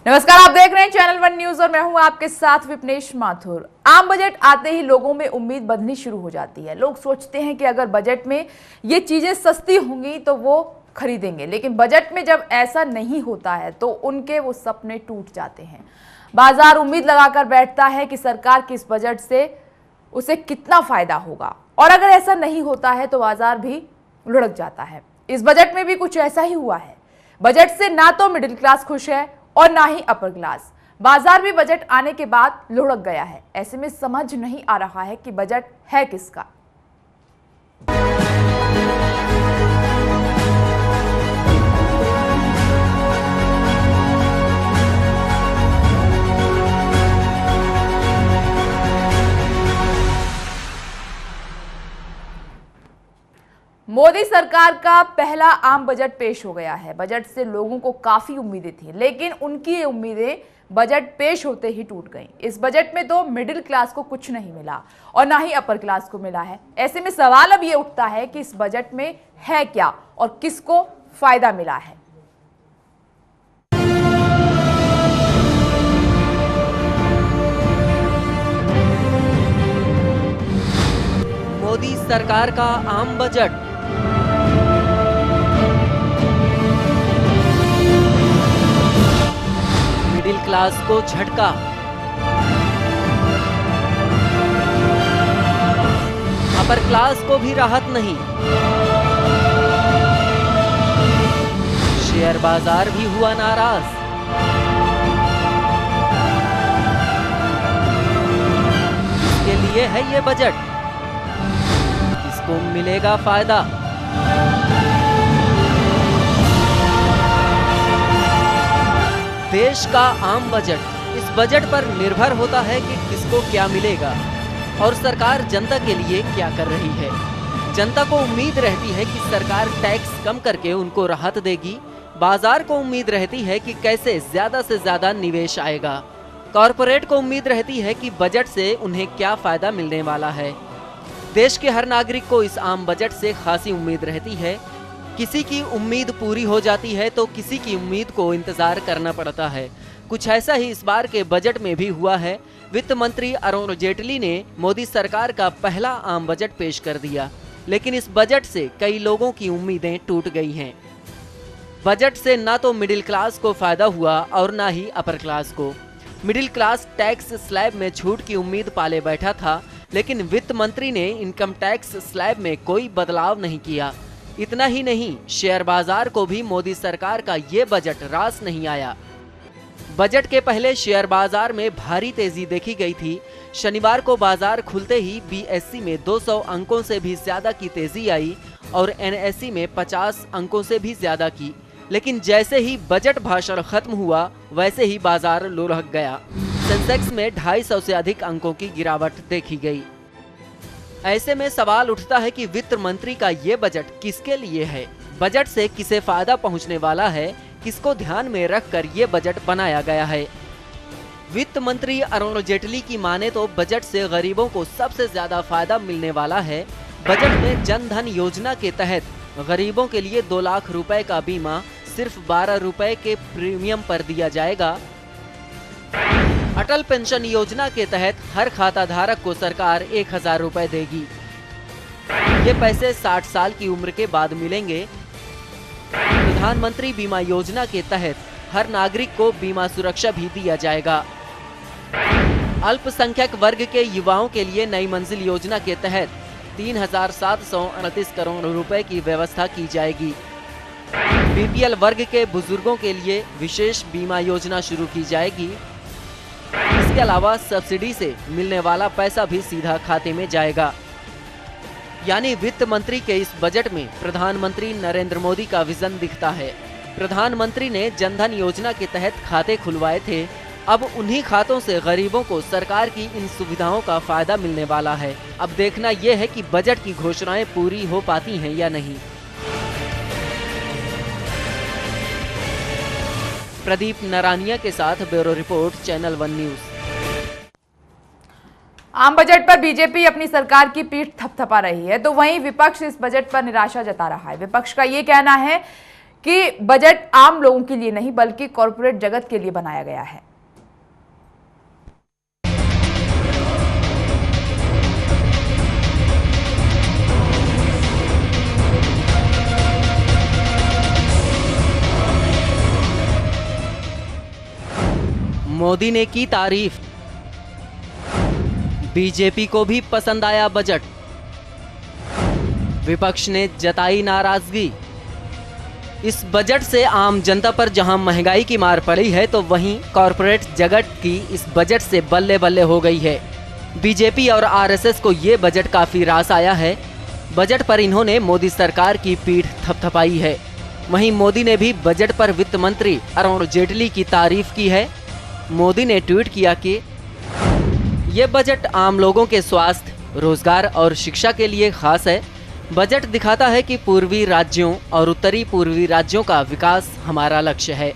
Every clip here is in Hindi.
नमस्कार, आप देख रहे हैं चैनल वन न्यूज और मैं हूं आपके साथ विपनेश माथुर। आम बजट आते ही लोगों में उम्मीद बढ़नी शुरू हो जाती है। लोग सोचते हैं कि अगर बजट में ये चीजें सस्ती होंगी तो वो खरीदेंगे, लेकिन बजट में जब ऐसा नहीं होता है तो उनके वो सपने टूट जाते हैं। बाजार उम्मीद लगाकर बैठता है कि सरकार के इस बजट से उसे कितना फायदा होगा, और अगर ऐसा नहीं होता है तो बाजार भी लुढ़क जाता है। इस बजट में भी कुछ ऐसा ही हुआ है। बजट से ना तो मिडिल क्लास खुश है और ना ही अपर क्लास। बाजार भी बजट आने के बाद लुढ़क गया है। ऐसे में समझ नहीं आ रहा है कि बजट है किसका। मोदी सरकार का पहला आम बजट पेश हो गया है। बजट से लोगों को काफी उम्मीदें थी, लेकिन उनकी ये उम्मीदें बजट पेश होते ही टूट गईं। इस बजट में तो मिडिल क्लास को कुछ नहीं मिला और ना ही अपर क्लास को मिला है। ऐसे में सवाल अब ये उठता है कि इस बजट में है क्या और किसको फायदा मिला है। मोदी सरकार का आम बजट। मिडिल क्लास को झटका। अपर क्लास को भी राहत नहीं। शेयर बाजार भी हुआ नाराज। इसके लिए है ये बजट। किसको मिलेगा फायदा? देश का आम बजट। इस बजट पर निर्भर होता है कि किसको क्या मिलेगा और सरकार जनता के लिए क्या कर रही है। जनता को उम्मीद रहती है कि सरकार टैक्स कम करके उनको राहत देगी। बाजार को उम्मीद रहती है कि कैसे ज्यादा से ज्यादा निवेश आएगा। कॉरपोरेट को उम्मीद रहती है कि बजट से उन्हें क्या फायदा मिलने वाला है। देश के हर नागरिक को इस आम बजट से खासी उम्मीद रहती है। किसी की उम्मीद पूरी हो जाती है तो किसी की उम्मीद को इंतजार करना पड़ता है। कुछ ऐसा ही इस बार के बजट में भी हुआ है। वित्त मंत्री अरुण जेटली ने मोदी सरकार का पहला आम बजट पेश कर दिया, लेकिन इस बजट से कई लोगों की उम्मीदें टूट गई हैं। बजट से ना तो मिडिल क्लास को फायदा हुआ और ना ही अपर क्लास को। मिडिल क्लास टैक्स स्लैब में छूट की उम्मीद पाले बैठा था, लेकिन वित्त मंत्री ने इनकम टैक्स स्लैब में कोई बदलाव नहीं किया। इतना ही नहीं, शेयर बाजार को भी मोदी सरकार का ये बजट रास नहीं आया। बजट के पहले शेयर बाजार में भारी तेजी देखी गई थी। शनिवार को बाजार खुलते ही बीएसई में 200 अंकों से भी ज्यादा की तेजी आई और एनएसई में 50 अंकों से भी ज्यादा की। लेकिन जैसे ही बजट भाषण खत्म हुआ वैसे ही बाजार लुढ़क गया। सेंसेक्स में 250 से अधिक अंकों की गिरावट देखी गई। ऐसे में सवाल उठता है कि वित्त मंत्री का ये बजट किसके लिए है? बजट से किसे फायदा पहुंचने वाला है? किसको ध्यान में रखकर ये बजट बनाया गया है? वित्त मंत्री अरुण जेटली की माने तो बजट से गरीबों को सबसे ज्यादा फायदा मिलने वाला है। बजट में जन धन योजना के तहत गरीबों के लिए 2 लाख रुपए का बीमा सिर्फ 12 रुपए के प्रीमियम पर दिया जाएगा। अटल पेंशन योजना के तहत हर खाता धारक को सरकार 1000 रुपए देगी। ये पैसे 60 साल की उम्र के बाद मिलेंगे। प्रधानमंत्री बीमा योजना के तहत हर नागरिक को बीमा सुरक्षा भी दिया जाएगा। अल्पसंख्यक वर्ग के युवाओं के लिए नई मंजिल योजना के तहत 3738 करोड़ रुपए की व्यवस्था की जाएगी। बीपीएल वर्ग के बुजुर्गों के लिए विशेष बीमा योजना शुरू की जाएगी। इसके अलावा सब्सिडी से मिलने वाला पैसा भी सीधा खाते में जाएगा। यानी वित्त मंत्री के इस बजट में प्रधानमंत्री नरेंद्र मोदी का विजन दिखता है। प्रधानमंत्री ने जनधन योजना के तहत खाते खुलवाए थे। अब उन्हीं खातों से गरीबों को सरकार की इन सुविधाओं का फायदा मिलने वाला है। अब देखना यह है कि बजट की घोषणाएं पूरी हो पाती हैं या नहीं। प्रदीप नारानिया के साथ bureau report, channel one news. आम बजट पर बीजेपी अपनी सरकार की पीठ थपथपा रही है, तो वहीं विपक्ष इस बजट पर निराशा जता रहा है। विपक्ष का ये कहना है कि बजट आम लोगों के लिए नहीं बल्कि कॉरपोरेट जगत के लिए बनाया गया है। मोदी ने की तारीफ, बीजेपी को भी पसंद आया बजट, विपक्ष ने जताई नाराजगी। इस बजट से आम जनता पर जहां महंगाई की मार पड़ी है तो वहीं कॉरपोरेट जगत की इस बजट से बल्ले बल्ले हो गई है। बीजेपी और आरएसएस को ये बजट काफी रास आया है। बजट पर इन्होंने मोदी सरकार की पीठ थपथपाई है। वहीं मोदी ने भी बजट पर वित्त मंत्री अरुण जेटली की तारीफ की है। मोदी ने ट्वीट किया कि ये बजट आम लोगों के स्वास्थ्य, रोजगार और शिक्षा के लिए खास है। बजट दिखाता है कि पूर्वी राज्यों और उत्तरी पूर्वी राज्यों का विकास हमारा लक्ष्य है।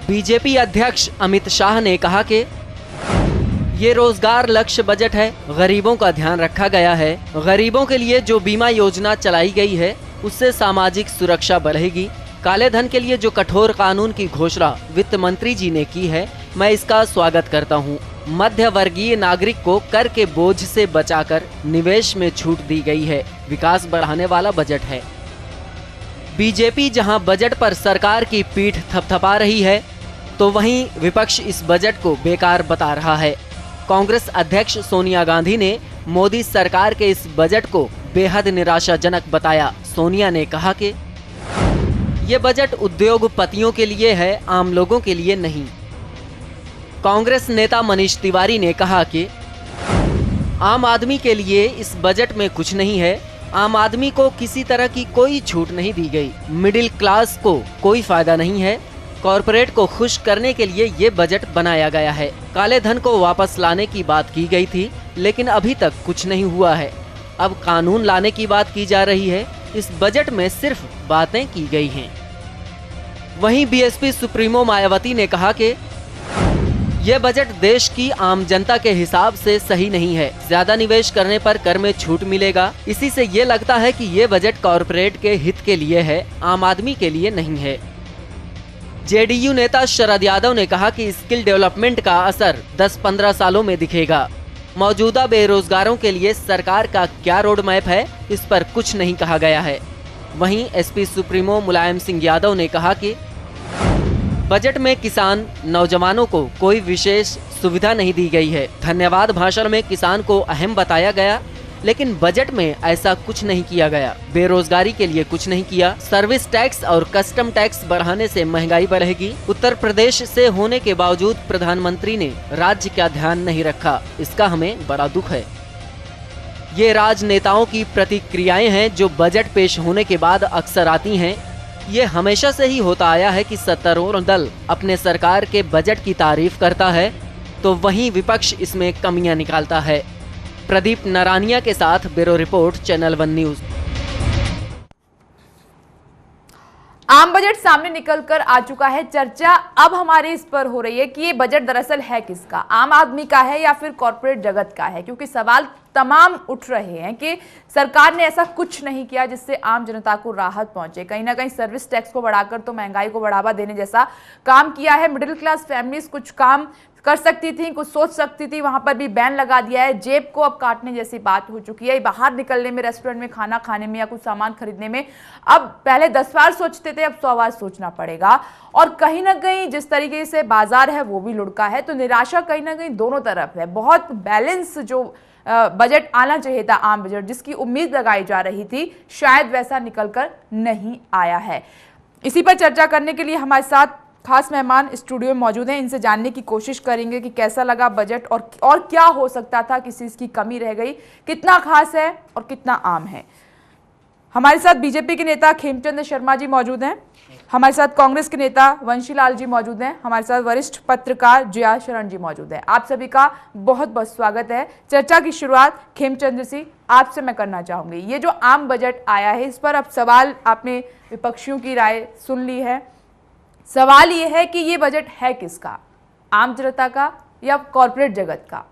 बीजेपी अध्यक्ष अमित शाह ने कहा कि ये रोजगार लक्ष्य बजट है, गरीबों का ध्यान रखा गया है। गरीबों के लिए जो बीमा योजना चलाई गई है उससे सामाजिक सुरक्षा बढ़ेगी। काले धन के लिए जो कठोर कानून की घोषणा वित्त मंत्री जी ने की है, मैं इसका स्वागत करता हूं। मध्य वर्गीय नागरिक को कर के बोझ से बचाकर निवेश में छूट दी गई है। विकास बढ़ाने वाला बजट है। बीजेपी जहां बजट पर सरकार की पीठ थपथपा रही है तो वहीं विपक्ष इस बजट को बेकार बता रहा है। कांग्रेस अध्यक्ष सोनिया गांधी ने मोदी सरकार के इस बजट को बेहद निराशाजनक बताया। सोनिया ने कहा कि ये बजट उद्योगपतियों के लिए है, आम लोगों के लिए नहीं। कांग्रेस नेता मनीष तिवारी ने कहा कि आम आदमी के लिए इस बजट में कुछ नहीं है। आम आदमी को किसी तरह की कोई छूट नहीं दी गई। मिडिल क्लास को कोई फायदा नहीं है। कॉरपोरेट को खुश करने के लिए ये बजट बनाया गया है। काले धन को वापस लाने की बात की गई थी, लेकिन अभी तक कुछ नहीं हुआ है। अब कानून लाने की बात की जा रही है। इस बजट में सिर्फ बातें की गई हैं। वहीं बीएसपी सुप्रीमो मायावती ने कहा कि यह बजट देश की आम जनता के हिसाब से सही नहीं है। ज्यादा निवेश करने पर कर में छूट मिलेगा। इसी से ये लगता है कि ये बजट कॉरपोरेट के हित के लिए है, आम आदमी के लिए नहीं है। जेडीयू नेता शरद यादव ने कहा कि स्किल डेवलपमेंट का असर 10-15 सालों में दिखेगा। मौजूदा बेरोजगारों के लिए सरकार का क्या रोड मैप है, इस पर कुछ नहीं कहा गया है। वहीं एसपी सुप्रीमो मुलायम सिंह यादव ने कहा कि बजट में किसान नौजवानों को कोई विशेष सुविधा नहीं दी गई है। धन्यवाद भाषण में किसान को अहम बताया गया, लेकिन बजट में ऐसा कुछ नहीं किया गया। बेरोजगारी के लिए कुछ नहीं किया। सर्विस टैक्स और कस्टम टैक्स बढ़ाने से महंगाई बढ़ेगी। उत्तर प्रदेश से होने के बावजूद प्रधानमंत्री ने राज्य का ध्यान नहीं रखा। इसका हमें बड़ा दुख है। ये राजनेताओं की प्रतिक्रियाएं हैं जो बजट पेश होने के बाद अक्सर आती हैं। ये हमेशा से ही होता आया है कि सत्तारूढ़ दल अपने सरकार के बजट की तारीफ करता है तो वहीं विपक्ष इसमें कमियां निकालता है। प्रदीप नारानिया के साथ ब्यूरो रिपोर्ट, चैनल 1 न्यूज। आम बजट सामने निकलकर आ चुका है। चर्चा अब हमारे इस पर हो रही है कि ये बजट दरअसल है किसका, आम आदमी का है या फिर कॉरपोरेट जगत का है, क्योंकि सवाल तमाम उठ रहे हैं कि सरकार ने ऐसा कुछ नहीं किया जिससे आम जनता को राहत पहुंचे। कहीं ना कहीं सर्विस टैक्स को बढ़ाकर तो महंगाई को बढ़ावा देने जैसा काम किया है। मिडिल क्लास फैमिलीज कुछ काम कर सकती थी, कुछ सोच सकती थी, वहां पर भी बैन लगा दिया है। जेब को अब काटने जैसी बात हो चुकी है। बाहर निकलने में, रेस्टोरेंट में खाना खाने में या कुछ सामान खरीदने में अब पहले 10 बार सोचते थे, अब 100 बार सोचना पड़ेगा। और कहीं ना कहीं जिस तरीके से बाजार है वो भी लुढ़का है, तो निराशा कहीं ना कहीं दोनों तरफ है। बहुत बैलेंस जो बजट आना चाहिए था, आम बजट जिसकी उम्मीद लगाई जा रही थी, शायद वैसा निकलकर नहीं आया है। इसी पर चर्चा करने के लिए हमारे साथ खास मेहमान स्टूडियो में मौजूद हैं। इनसे जानने की कोशिश करेंगे कि कैसा लगा बजट और क्या हो सकता था, किसी चीज की कमी रह गई, कितना खास है और कितना आम है। हमारे साथ बीजेपी के नेता खेमचंद शर्मा जी मौजूद हैं। हमारे साथ कांग्रेस के नेता वंशीलाल जी मौजूद हैं। हमारे साथ वरिष्ठ पत्रकार जया शरण जी मौजूद हैं। आप सभी का बहुत बहुत स्वागत है। चर्चा की शुरुआत खेमचंद जी आपसे मैं करना चाहूंगी। ये जो आम बजट आया है, इस पर अब सवाल, आपने विपक्षियों की राय सुन ली है। सवाल ये है कि ये बजट है किसका, आम जनता का या कॉरपोरेट जगत का?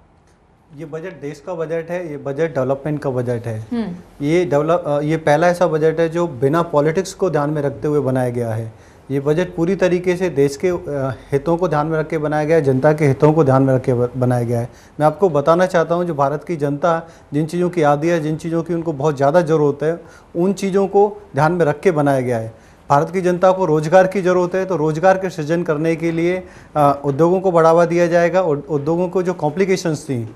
ये बजट देश का बजट है, ये बजट डेवलपमेंट का बजट है। ये पहला ऐसा बजट है जो बिना पॉलिटिक्स को ध्यान में रखते हुए बनाया गया है। ये बजट पूरी तरीके से देश के हितों को ध्यान में रख के बनाया गया है, जनता के हितों को ध्यान में रख के बनाया गया है। मैं आपको बताना चाहता हूँ, जो भारत की जनता जिन चीज़ों की आदी है, जिन चीज़ों की उनको बहुत ज़्यादा ज़रूरत है, उन चीज़ों को ध्यान में रख के बनाया गया है। भारत की जनता को रोजगार की ज़रूरत है, तो रोजगार के सृजन करने के लिए उद्योगों को बढ़ावा दिया जाएगा। और उद्योगों को जो कॉम्प्लिकेशंस थी,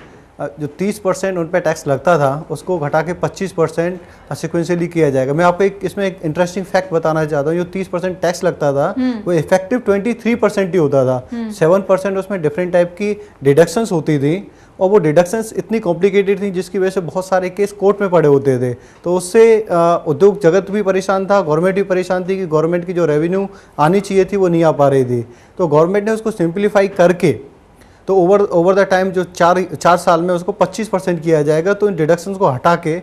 जो 30% उन पर टैक्स लगता था, उसको घटा के 25% सिक्वेंशियली किया जाएगा। मैं आपको इसमें एक इंटरेस्टिंग फैक्ट बताना चाहता हूँ। जो 30% टैक्स लगता था वो इफेक्टिव 23% ही होता था। 7% उसमें डिफरेंट टाइप की डिडक्शंस होती थी, और वो डिडक्शंस इतनी कॉम्प्लिकेटेड थी जिसकी वजह से बहुत सारे केस कोर्ट में पड़े होते थे। तो उससे उद्योग जगत भी परेशान था, गवर्नमेंट भी परेशान थी कि गवर्नमेंट की जो रेवेन्यू आनी चाहिए थी वो नहीं आ पा रही थी। तो गवर्नमेंट ने उसको सिंप्लीफाई करके तो ओवर द टाइम जो चार साल में उसको 25% किया जाएगा। तो इन डिडक्शंस को हटा के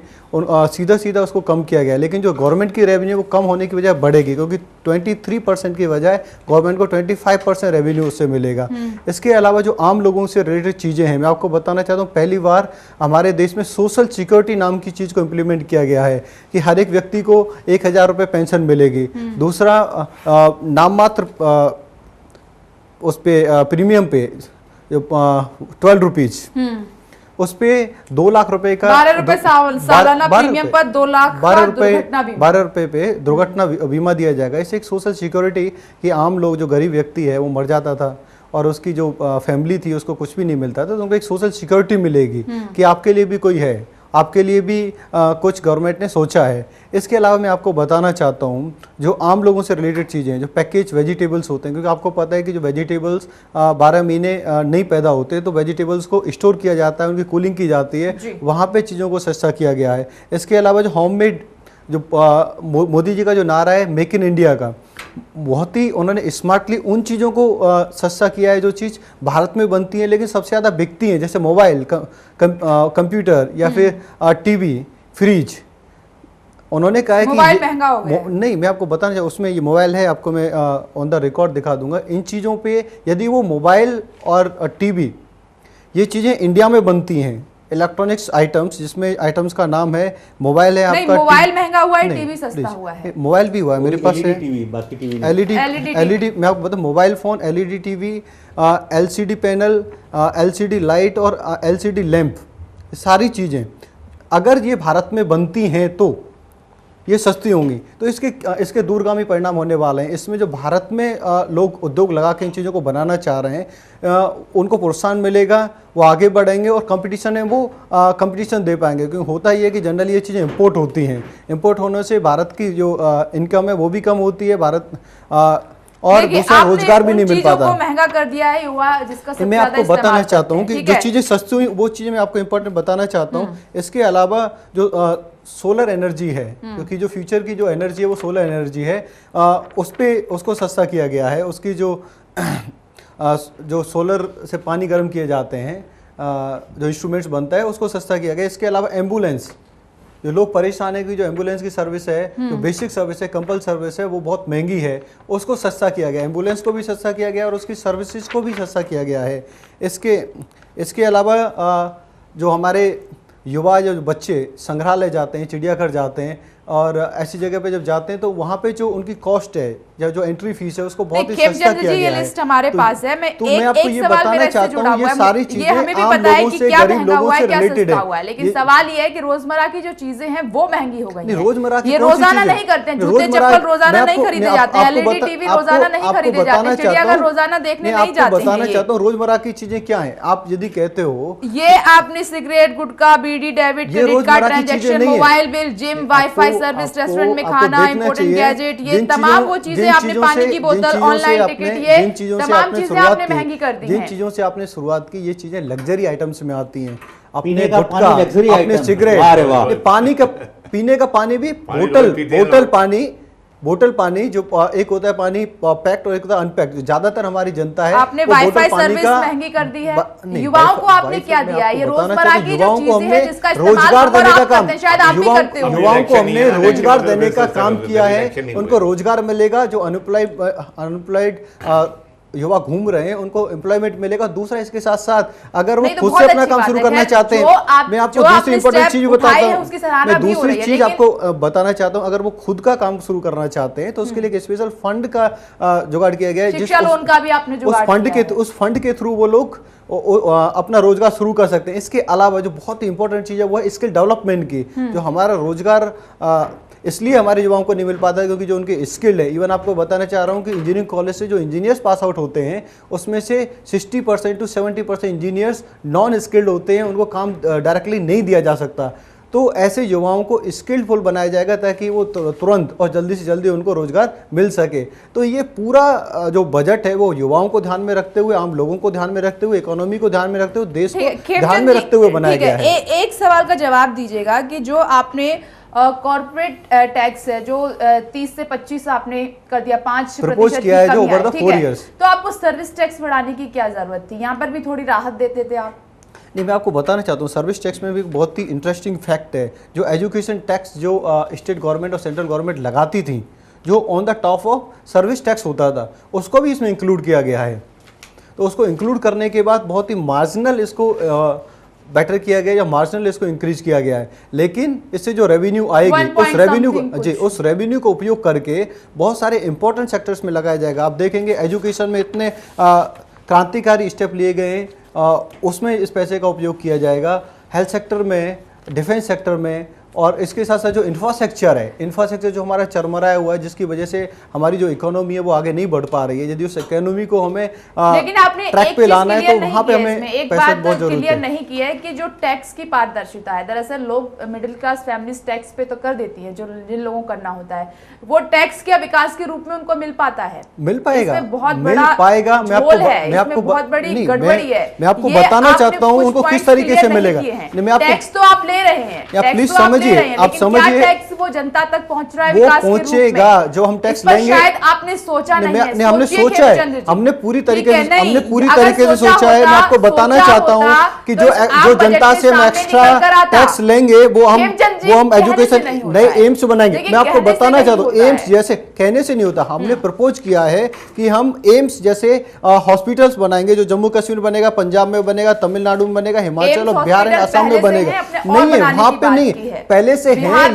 सीधा उसको कम किया गया। लेकिन जो गवर्नमेंट की रेवेन्यू वो कम होने की बजाय बढ़ेगी, क्योंकि 23% की बजाय गवर्नमेंट को 25% रेवेन्यू उससे मिलेगा। इसके अलावा जो आम लोगों से रिलेटेड चीज़ें हैं, मैं आपको बताना चाहता हूँ, पहली बार हमारे देश में सोशल सिक्योरिटी नाम की चीज़ को इम्प्लीमेंट किया गया है कि हर एक व्यक्ति को 1000 रुपये पेंशन मिलेगी। दूसरा, नाम मात्र उस पर प्रीमियम पे जो 12 रुपीज, उस पे 2 लाख रुपए का 12 रुपए सालाना प्रीमियम पर 2 लाख 12 रुपए पे दुर्घटना बीमा दिया जाएगा। इससे एक सोशल सिक्योरिटी कि आम लोग, जो गरीब व्यक्ति है, वो मर जाता था और उसकी जो फैमिली थी उसको कुछ भी नहीं मिलता था, तो उनको एक सोशल सिक्योरिटी मिलेगी कि आपके लिए भी कोई है, आपके लिए भी कुछ गवर्नमेंट ने सोचा है। इसके अलावा मैं आपको बताना चाहता हूँ, जो आम लोगों से रिलेटेड चीज़ें हैं, जो पैकेज वेजिटेबल्स होते हैं, क्योंकि आपको पता है कि जो वेजिटेबल्स 12 महीने नहीं पैदा होते, तो वेजिटेबल्स को स्टोर किया जाता है, उनकी कूलिंग की जाती है, वहाँ पे चीज़ों को सस्ता किया गया है। इसके अलावा जो होममेड, जो मोदी जी का जो नारा है मेक इन इंडिया का, बहुत ही उन्होंने स्मार्टली उन चीज़ों को सस्ता किया है जो चीज़ भारत में बनती है लेकिन सबसे ज़्यादा बिकती हैं, जैसे मोबाइल, कंप्यूटर या फिर टीवी, फ्रिज। उन्होंने कहा है कि मोबाइल महंगा हो गया। नहीं, मैं आपको बताना चाहूँ, उसमें ये मोबाइल है, आपको मैं ऑन द रिकॉर्ड दिखा दूंगा। इन चीज़ों पे यदि वो मोबाइल और टीवी, ये चीज़ें इंडिया में बनती हैं, इलेक्ट्रॉनिक्स आइटम्स, जिसमें आइटम्स का नाम है, मोबाइल है आपका, मोबाइल महंगा हुआ है, टीवी सस्ता हुआ है। मोबाइल भी हुआ है, मेरे पास है एलईडी। मैं आपको बताऊं, mobile phone, LED TV, LCD panel, LCD light और एलसीडी लैंप, सारी चीज़ें अगर ये भारत में बनती हैं तो ये सस्ती होंगी। तो इसके दूरगामी परिणाम होने वाले हैं। इसमें जो भारत में लोग उद्योग लगा के इन चीज़ों को बनाना चाह रहे हैं, उनको प्रोत्साहन मिलेगा, वो आगे बढ़ेंगे और कंपटीशन है वो कंपटीशन दे पाएंगे। क्योंकि होता ही है कि जनरली ये चीज़ें इंपोर्ट होती हैं, इंपोर्ट होने से भारत की जो इनकम है वो भी कम होती है, भारत और दूसरा रोजगार भी नहीं मिल पाता। महंगा कर दिया है युवा, जिसका सबसे मैं आपको बताना चाहता हूँ कि जो चीज़ें सस्ती हुई वो चीज़ें मैं आपको इंपॉर्टेंट बताना चाहता हूँ। इसके अलावा जो सोलर एनर्जी है, क्योंकि जो फ्यूचर की जो एनर्जी है वो सोलर एनर्जी है, उसको सस्ता किया गया है। उसकी जो सोलर से पानी गर्म किए जाते हैं, जो इंस्ट्रूमेंट्स बनता है, उसको सस्ता किया गया। इसके अलावा एम्बुलेंस, जो लोग परेशान है कि जो एम्बुलेंस की सर्विस है, जो बेसिक सर्विस है, कंपल सर्विस है, वो बहुत महंगी है, उसको सस्ता किया गया। एम्बुलेंस को भी सस्ता किया गया और उसकी सर्विसेज को भी सस्ता किया गया है। इसके अलावा जो हमारे युवा, जो बच्चे संग्रहालय जाते हैं, चिड़ियाघर जाते हैं, और ऐसी जगह पे जब जाते हैं तो वहाँ पे जो उनकी कॉस्ट है या जो एंट्री फीस है उसको बहुत ही सस्ता किया गया है। लिस्ट हमारे पास है। मैं मैं आपको ये बताना चाहता हूँ, ये सारी चीजें आम लोगों से, गरीब लोगों से रिलेटेड है। लेकिन सवाल ये है कि रोजमर्रा की जो चीजें हैं वो महंगी हो गई हैं। रोजमर्रा की ये रोजाना नहीं करते हैं, जूते चप्पल रोजाना नहीं खरीदे जाते हैं, एलईडी टीवी रोजाना नहीं खरीदे जाते हैं, चिड़ियाघर रोजाना देखने नहीं जाते हैं। बताना चाहता हूँ रोजमर्रा की चीजें क्या है। आप यदि कहते हो ये आपने cigarette, gutkha, bidi, debit, credit card transaction, mobile bill, gym, wifi service, restaurant में खाना, इंपोर्टेंट गैजेट, ये तमाम वो चीजें आपने, पानी की बोतल, ऑनलाइन टिकट, ये तमाम चीजें आपने महंगी कर दी हैं। जिन चीजों से आपने शुरुआत की, ये चीजें लग्जरी आइटम्स में आती हैं। अपने गुटखा, अपने सिगरेट, पानी का, पीने का पानी भी बोतल पानी जो एक होता है पानी पैक्ड और एक होता है अनपैक्ड। ज्यादातर हमारी जनता है, आपने वाईफाई सर्विस महंगी कर दी है। युवाओं को आपने क्या दिया है? ये रोजमर्रा की जो चीजें हैं जिसका रोजगार देने का काम, शायद आप भी करते हो। युवाओं को हमने रोजगार देने का काम किया है। उनको रोजगार मिलेगा। जो अनएम्प्लॉयड युवा घूम रहे हैं उनको एम्प्लॉयमेंट मिलेगा। दूसरा इसके साथ साथ अगर वो नहीं तो खुद बहुत से अपना अच्छी काम बात शुरू है। करना खैर, चाहते जो हैं, मैं आपको दूसरी आपने इंपॉर्टेंट step चीज उठाए बताता हैं, हूँ, उसकी सराहना मैं भी हो दूसरी रही है, चीज लेकिन- आपको बताना चाहता हूँ। अगर वो खुद का काम शुरू करना चाहते हैं तो उसके लिए एक स्पेशल फंड का जुगाड़ किया गया है, शिक्षा लोन का भी आपने जुगाड़ किया है। उस फंड के थ्रू वो लोग अपना रोजगार शुरू कर सकते हैं। इसके अलावा जो बहुत ही इंपॉर्टेंट चीज है वो है स्किल डेवलपमेंट की। जो हमारा रोजगार इसलिए हमारे युवाओं को नहीं मिल पाता है क्योंकि जो उनके स्किल्ड है, इवन आपको बताना चाह रहा हूँ कि इंजीनियरिंग कॉलेज से जो इंजीनियर्स पास आउट होते हैं उसमें से 60% to 70% इंजीनियर्स नॉन स्किल्ड होते हैं, उनको काम डायरेक्टली नहीं दिया जा सकता। तो ऐसे युवाओं को स्किल्डफुल बनाया जाएगा ताकि वो तुरंत और जल्दी से जल्दी उनको रोजगार मिल सके। तो ये पूरा जो बजट है वो युवाओं को ध्यान में रखते हुए, आम लोगों को ध्यान में रखते हुए, इकोनॉमी को ध्यान में रखते हुए, देश को ध्यान में रखते हुए बनाया गया है। एक सवाल का जवाब दीजिएगा कि जो आपने कॉर्पोरेट टैक्स है जो 30 से 25 आपने कर दिया, 5% किया है जो over the 4 years। तो आपको सर्विस टैक्स बढ़ाने की क्या जरूरत थी? यहाँ पर भी थोड़ी राहत देते थे आप। नहीं, मैं आपको बताना चाहता हूँ सर्विस टैक्स में भी बहुत ही इंटरेस्टिंग फैक्ट है। जो एजुकेशन टैक्स जो स्टेट गवर्नमेंट और सेंट्रल गवर्नमेंट लगाती थी, जो on the top of service tax होता था, उसको भी इसमें इंक्लूड किया गया है। तो उसको इंक्लूड करने के बाद बहुत ही मार्जिनल इसको बेटर किया गया या मार्जिनल इसको इंक्रीज किया गया है। लेकिन इससे जो रेवेन्यू आएगी उस रेवेन्यू को उपयोग करके बहुत सारे इंपॉर्टेंट सेक्टर्स में लगाया जाएगा। आप देखेंगे एजुकेशन में इतने क्रांतिकारी स्टेप लिए गए हैं, उसमें इस पैसे का उपयोग किया जाएगा। हेल्थ सेक्टर में, डिफेंस सेक्टर में, और इसके साथ साथ जो इंफ्रास्ट्रक्चर जो हमारा चरमराया हुआ है, जिसकी वजह से हमारी जो इकोनॉमी है वो आगे नहीं बढ़ पा रही है। यदि उस इकोनॉमी को हमें लेकिन आपने ट्रैक पे लाना है तो वहाँ पे हमें एक पैसे बात बहुत जरूरत क्लियर है। नहीं किया है कि जो टैक्स की पारदर्शिता है, दरअसल लोग मिडिल क्लास फैमिलीज टैक्स पे तो कर देती है, जो जिन लोगों को करना होता है वो टैक्स के विकास के रूप में उनको मिल पाता है, मिल पाएगा, इसमें बहुत मिल बड़ा पाएगा। झोल है, इसमें बहुत बड़ी गड़बड़ी है। मैं आपको ये बताना आपने चाहता हूँ कुछ उनको किस points तरीके clear से नहीं मिलेगा। किए हैं। नहीं, मैं आपको टैक्स तो आप ले रहे हैं, या टैक्स प्लीज तो आप ले समझिए, रहे हैं, आप लेकिन क्या समझिए, टैक्स वो जनता तक पहुंच रहा है वो विकास के रूप में? पहुंचेगा जो हम टैक्स इस पर लेंगे। शायद आपने सोचा नहीं है। हमने सोचिए सोचा है, खेमचंद जी। हमने पूरी ठीक तरीके है, से नहीं, अगर सोचा है। मैं आपको बताना सोचा चाहता हूँ होता, कि तो जो आम बजट जनता के से हम सामने एक्स्ट्रा निकल कर आता। टैक्स लेंगे वो हम खेमचंद जी, कहने एजुकेशन से नहीं होता नए है। एम्स बनाएंगे। देखिए, मैं आपको कहने से बताना नहीं चाहता हूँ, होता एम्स है। जैसे कहने से नहीं होता, हमने प्रपोज किया है कि हम एम्स जैसे हॉस्पिटल्स बनाएंगे, जो जम्मू कश्मीर बनेगा, पंजाब में बनेगा, तमिलनाडु में बनेगा, हिमाचल और बिहार एंड असम में बनेगा। नहीं है वहां पे, नहीं पहले से है,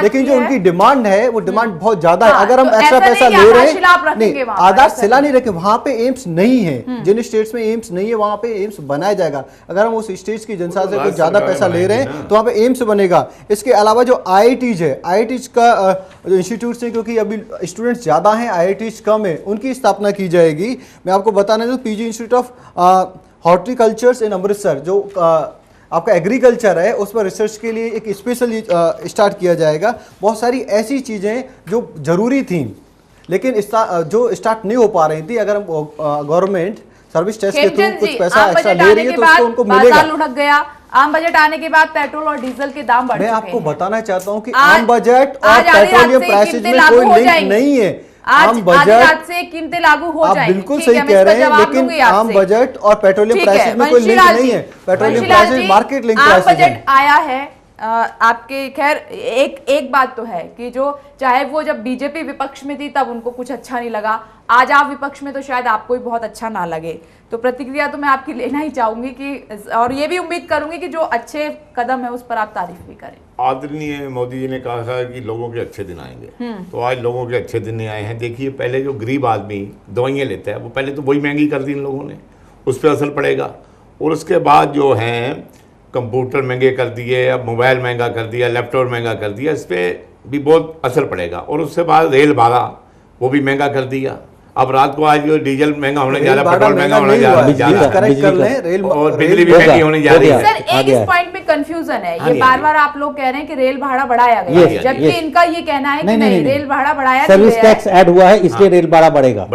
लेकिन जो उनकी डिमांड है वो डिमांड बहुत ज्यादा है। अगर हम एक्स्ट्रा पैसा ले रहे हैं, नहीं आधारशिला नहीं रखे, वहां पे एम्स नहीं है। जिन स्टेट्स में एम्स नहीं है वहां पे एम्स बनाया जाएगा। अगर हम उस स्टेट्स की जनता से कुछ ज्यादा पैसा ले रहे हैं तो वहां पे एम्स बनेगा। इसके अलावा जो IITs है, IITs का जो इंस्टीट्यूट है, क्योंकि अभी स्टूडेंट्स ज्यादा हैं, IITs कम है, उनकी स्थापना की जाएगी। मैं आपको बताना चाहूँ PG इंस्टीट्यूट ऑफ हॉर्टिकल्चर्स इन अमृतसर, जो आपका एग्रीकल्चर है, उस पर रिसर्च के लिए एक स्पेशल स्टार्ट किया जाएगा। बहुत सारी ऐसी चीज़ें जो ज़रूरी थी लेकिन जो स्टार्ट नहीं हो पा रही थी, अगर हम गवर्नमेंट सर्विस टैक्स के थ्रू कुछ पैसा एक्स्ट्रा ले रही है तो उसको उनको मिलेगा। लुढ़क गया। आम बजट आने के बाद पेट्रोल और डीजल के दाम बढ़ चुके हैं। मैं आपको बताना चाहता हूँ कि आम बजट और पेट्रोलियम प्राइसेस में कोई लिंक नहीं है। आम बजट से कीमतें लागू हो जाएंगी। आप बिल्कुल सही कह रहे हैं, लेकिन आम बजट और पेट्रोलियम प्राइसेस में कोई लिंक नहीं है। Petroleum prices market link prices हैं। बजट आया है आपके, खैर एक बात तो है कि जो चाहे वो जब बीजेपी विपक्ष में थी तब उनको कुछ अच्छा नहीं लगा, आज आप विपक्ष में तो शायद आपको भी बहुत अच्छा ना लगे। तो प्रतिक्रिया तो मैं आपकी लेना ही चाहूंगी कि, और ये भी उम्मीद करूंगी कि जो अच्छे कदम है उस पर आप तारीफ भी करें। आदरणीय मोदी जी ने कहा था कि लोगों के अच्छे दिन आएंगे, तो आज लोगों के अच्छे दिन नहीं आए हैं। देखिए, पहले जो गरीब आदमी दवाइयाँ लेता है वो पहले तो वही महंगी कर दी इन लोगों ने, उस पर असर पड़ेगा। और उसके बाद जो हैं कंप्यूटर महंगे कर दिए, अब मोबाइल महंगा कर दिया, लैपटॉप महंगा कर दिया, इस पर भी बहुत असर पड़ेगा। और उसके बाद रेल भाड़ा वो भी महंगा कर दिया। अब रात को आज जो डीजल महंगा होने जा रहा है, पेट्रोल महंगा होने जा रहा है, और बिजली भी महंगी होने जा रही है। सर, एक इस पॉइंट में कंफ्यूजन है, ये बार बार आप लोग कह रहे हैं कि रेल भाड़ा बढ़ाया गया है, जबकि इनका ये कहना है कि नहीं, रेल भाड़ा बढ़ाया नहीं गया है। सर्विस टैक्स ऐड हुआ है, इसलिए रेल भाड़ा बढ़ेगा।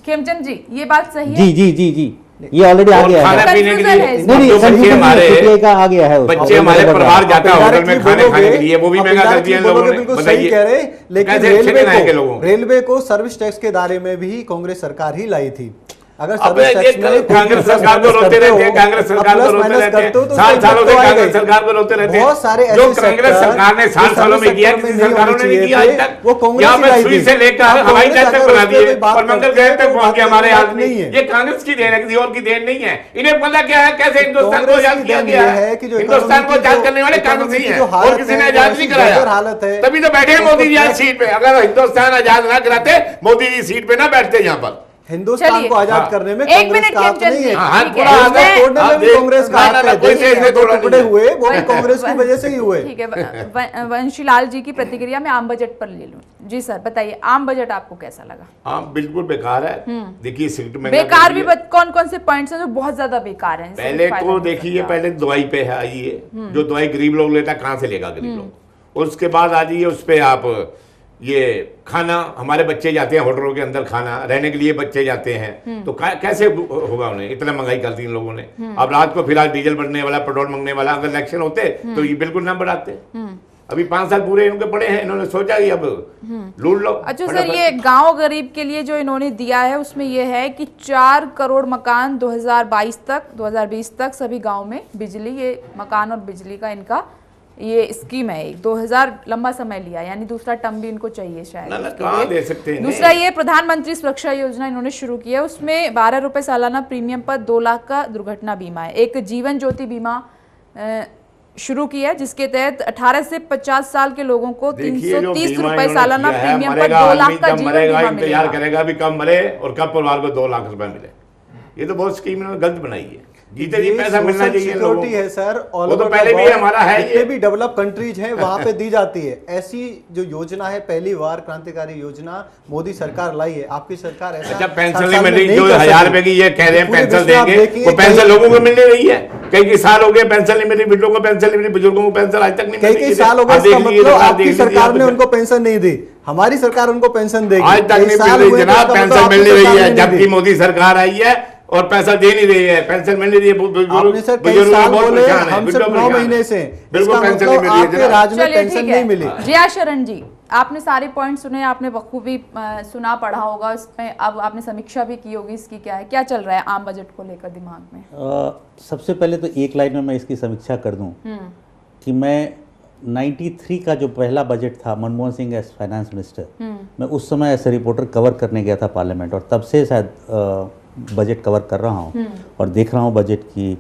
खेमचंद जी, ये बात सही है? जी जी जी जी, ये ऑलरेडी आ गया है। खाने पीने के लिए नहीं, बच्चे हमारे का आ गया है, बच्चे हमारे परिवार जाता है होटल में खाने के लिए, वो भी महंगा कर दिया लोगों ने। बिल्कुल सही कह रहे हैं, लेकिन रेलवे को सर्विस टैक्स के दायरे में भी कांग्रेस सरकार ही लाई थी। अगर अब सर्विस ये टैक्स में कांग्रेस सरकार को रोते रहते हैं, कांग्रेस सरकार को रोते रहते हैं, 7 सालों से कांग्रेस सरकार को रोते रहते हैं। बहुत सारे जो ऐसे कांग्रेस सेक्टर सरकार ने 7 सालों में किया, किसी सरकारों ने नहीं किया आज तक। वो कांग्रेस यहाँ ही पे लाई सुई थी। से लेकर आप हवाई कांग्रेस जहाज तक अगर बना उस पे दिए कोई बात और मंगल करते हैं ग्रह तो तक पहुंच गए बात हमारे करने आदमी। नहीं है। ये कांग्रेस की देन है, किसी और की देन नहीं है। इन्हें पता क्या है कैसे हिंदुस्तान को कांग्रेस आजाद की किया देन गया ये है। है कि जो हिंदुस्तान को इकोनॉमी की आजाद जो- करने वाले कांग्रेस ही इकोनॉमी की है, जो और हालत किसी ने है, आजाद वो नहीं ऐसी कराया। जर्जर हालत है। तभी तो बैठे हैं उसको मोदी जी आज सीट पे। अगर हिंदुस्तान आजाद ना कराते, मोदी जी सीट पे ना बैठते यहाँ पर। हिंदुस्तान चलिए। को आजाद हाँ। करने में एक कांग्रेस मिनट का की हाथ नहीं है। हाँ, ठीक पूरा है। आजाद मैं- तोड़ने में भी देख- कांग्रेस का ना, हाथ ना, है। ना, कोई देखिए, देश ने जो तोड़ा टुकड़े नहीं है। हुए वो भी कांग्रेस की वजह से ही हुए। ठीक है, वंशीलाल जी की प्रतिक्रिया मैं आम बजट पर ले लूं। जी सर बताइए, आम बजट आपको कैसा लगा? हाँ, बिल्कुल बेकार है। देखिए सीट में बेकार भी कौन कौन से पॉइंट्स हैं जो बहुत ज्यादा बेकार हैं? जिससे पहले कुछ फायदा तो नहीं देखिए, सकता। पहले दवाई पे है आइए, जो दवाई गरीब लोग लेता है, कहाँ से लेगा गरीब लोग। और उसके बाद आ जाइए उस पे आप ये खाना, हमारे बच्चे जाते हैं होटलों के अंदर खाना, रहने के लिए बच्चे जाते हैं, तो कैसे होगा उन्हें? इतना महंगाई कर दी इन लोगों ने। अब रात को फिलहाल डीजल बढ़ने वाला, पेट्रोल मंगने वाला, अगर इलेक्शन होते तो ये बिल्कुल ना बढ़ाते। अभी 5 साल पूरे इनके पड़े हैं, इन्होंने सोचा कि अब लूट लो। अच्छा सर, ये गांव गरीब के लिए जो इन्होंने दिया है उसमें ये है कि 4 करोड़ मकान 2020 तक सभी गांव में बिजली, ये मकान और बिजली का इनका ये स्कीम है। 2000 लंबा समय लिया, यानी दूसरा टर्म भी इनको चाहिए शायद ना, उसके कहाँ लिए। दे सकते हैं? दूसरा ये प्रधानमंत्री सुरक्षा योजना इन्होंने शुरू की है, उसमें 12 रुपए सालाना प्रीमियम पर 2 लाख का दुर्घटना बीमा है। एक जीवन ज्योति बीमा शुरू किया है, जिसके तहत 18 से 50 साल के लोगों को देखिए, जो 330 बीमा रुपए इन्होंने सालाना किया है, प्रीमियम पर मरेगा 2 लाख आदमी, का जब जीवन मरेगा बीमा इंतजार मिलेगा। करेगा भी कब मरे और कब परिवार को 2 लाख रुपए मिले। ये तो बहुत स्कीम इन्होंने गलत बनाई है। जीते जी पैसा मिलना चाहिए लोगों को। सिक्योरिटी है सर, वो तो पहले भी हमारा है। जितने भी डेवलप कंट्रीज हैं वहां पे दी जाती है। ऐसी जो योजना है, पहली बार क्रांतिकारी योजना मोदी सरकार लाई है। आपकी सरकार ऐसा अच्छा, पेंशन 7 नहीं साल मिल में रही, जो कर 1000 सकी। रुपए की ये कह रहे हैं पूरे पेंशन देश में आप देंगे, देखिए, वो पेंशन कई- लोगों को मिल नहीं रही है। कई साल हो गए पेंशन नहीं मिली, बच्चों को पेंशन नहीं मिली, बुजुर्गों को पेंशन आज तक नहीं मिली। कई साल हो गए, आप देख इसका लीजिए, मतलब आप आपकी देख लीजिए, सरकार आप ने उनको पेंशन नहीं दी, हमारी सरकार उनको पेंशन देगी। आज तक कई नहीं साल मिल रही हुए, जनाब, इसका मतलब पेंशन आपकी मिल नहीं सरकार रही ने है। नहीं जबकि दी। मोदी सरकार आई है और पैसा दे नहीं रही है, पेंशन मिल नहीं रही है। आपने सर कई बुजुर्ग साल बहुत बोले, परेशान हैं, हम बिल्कुल सिर्फ 9 परेशान हैं। महीने से, बिल्कुल इसका पेंशन मतलब नहीं मिल रही है आपके जनाब। राज्य में चलिए पेंशन ठीक नहीं है। मिली। जया शरण जी, आपने सारे पॉइंट सुने, आपने बखूबी सुना पढ़ा होगा, इसमें अब आपने समीक्षा भी की होगी इसकी, क्या चल रहा है आम बजट को लेकर दिमाग में? सबसे पहले तो एक लाइन में मैं इसकी समीक्षा कर दूं कि मैं 93 का जो पहला बजट था, Manmohan Singh as finance minister, मैं उस समय ऐसे रिपोर्टर कवर करने गया था पार्लियामेंट, और तब से शायद बजट कवर कर रहा हूँ और देख रहा हूँ, बजट की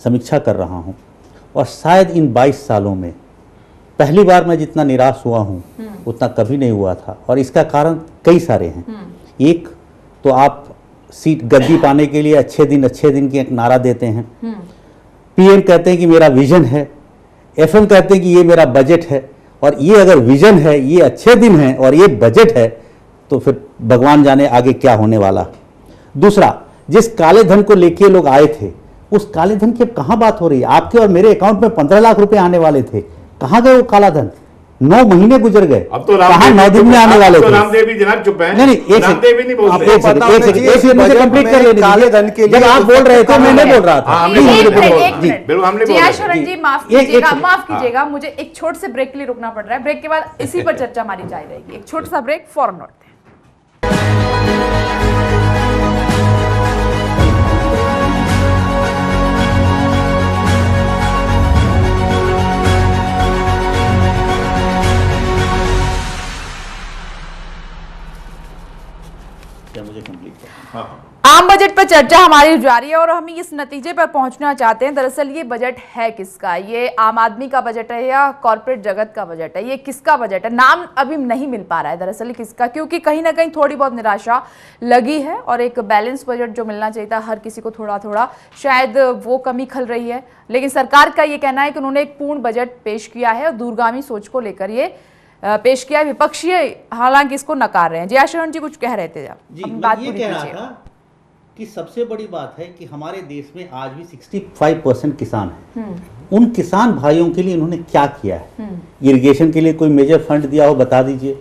समीक्षा कर रहा हूँ। और शायद इन 22 सालों में पहली बार मैं जितना निराश हुआ हूँ उतना कभी नहीं हुआ था। और इसका कारण कई सारे हैं। एक तो आप सीट गद्दी पाने के लिए अच्छे दिन की एक नारा देते हैं। पीएम कहते हैं कि मेरा विजन है, एफएम कहते हैं कि ये मेरा बजट है। और ये अगर विजन है, ये अच्छे दिन है और ये बजट है, तो फिर भगवान जाने आगे क्या होने वाला। दूसरा, जिस काले धन को लेके लोग आए थे, उस काले धन की अब कहाँ बात हो रही है? आपके और मेरे अकाउंट में 15 लाख रुपए आने वाले थे, कहाँ गए वो काला धन? 9 महीने गुजर गए, अब तो कहाँ 9 दिन में आने वाले थे? रामदेव भी जनाब चुप है। नहीं, एक रामदेव भी नहीं बोल आप रहे। एक सेकंड मुझे कंप्लीट कर लेने काले धन के लिए जब आप बोल रहे थे मैं नहीं बोल रहा था। हाँ, हमने प्लीज बोल मुझे रहे बोल- थे। एक जी। मिनट। बिल्कुल, हमने जया बोला। शरण जी माफ एक कीजिएगा, सेकंड। माफ कीजिएगा, मुझे एक छोटे से ब्रेक के लिए रुकना पड़ रहा है। ब्रेक के बाद इसी पर चर्चा हमारी जारी रहेगी। एक छोटा सा ब्रेक, फौरन लौटते हैं। मुझे कंप्लीट कर। आम बजट पर चर्चा हमारी जारी है और हम इस नतीजे पर पहुंचना चाहते हैं, दरअसल ये बजट है किसका? ये आम आदमी का बजट है या कॉर्पोरेट जगत का बजट है? ये किसका बजट है? नाम अभी नहीं मिल पा रहा है दरअसल किसका, क्योंकि कहीं ना कहीं थोड़ी बहुत निराशा लगी है और एक बैलेंस बजट जो मिलना चाहिए था हर किसी को थोड़ा थोड़ा, शायद वो कमी खल रही है। लेकिन सरकार का ये कहना है कि उन्होंने एक पूर्ण बजट पेश किया है और दूरगामी सोच को लेकर ये पेश किया। विपक्षी हालांकि इसको नकार रहे हैं। जया शरण जी कुछ कह रहे थे आप, जी, अपनी मैं बात ये पूरी कह रहा कीजिए। था कि सबसे बड़ी बात है कि हमारे देश में आज भी 65% किसान हैं। उन किसान भाइयों के लिए इन्होंने क्या किया है? इरिगेशन के लिए कोई मेजर फंड दिया हो, बता दीजिए।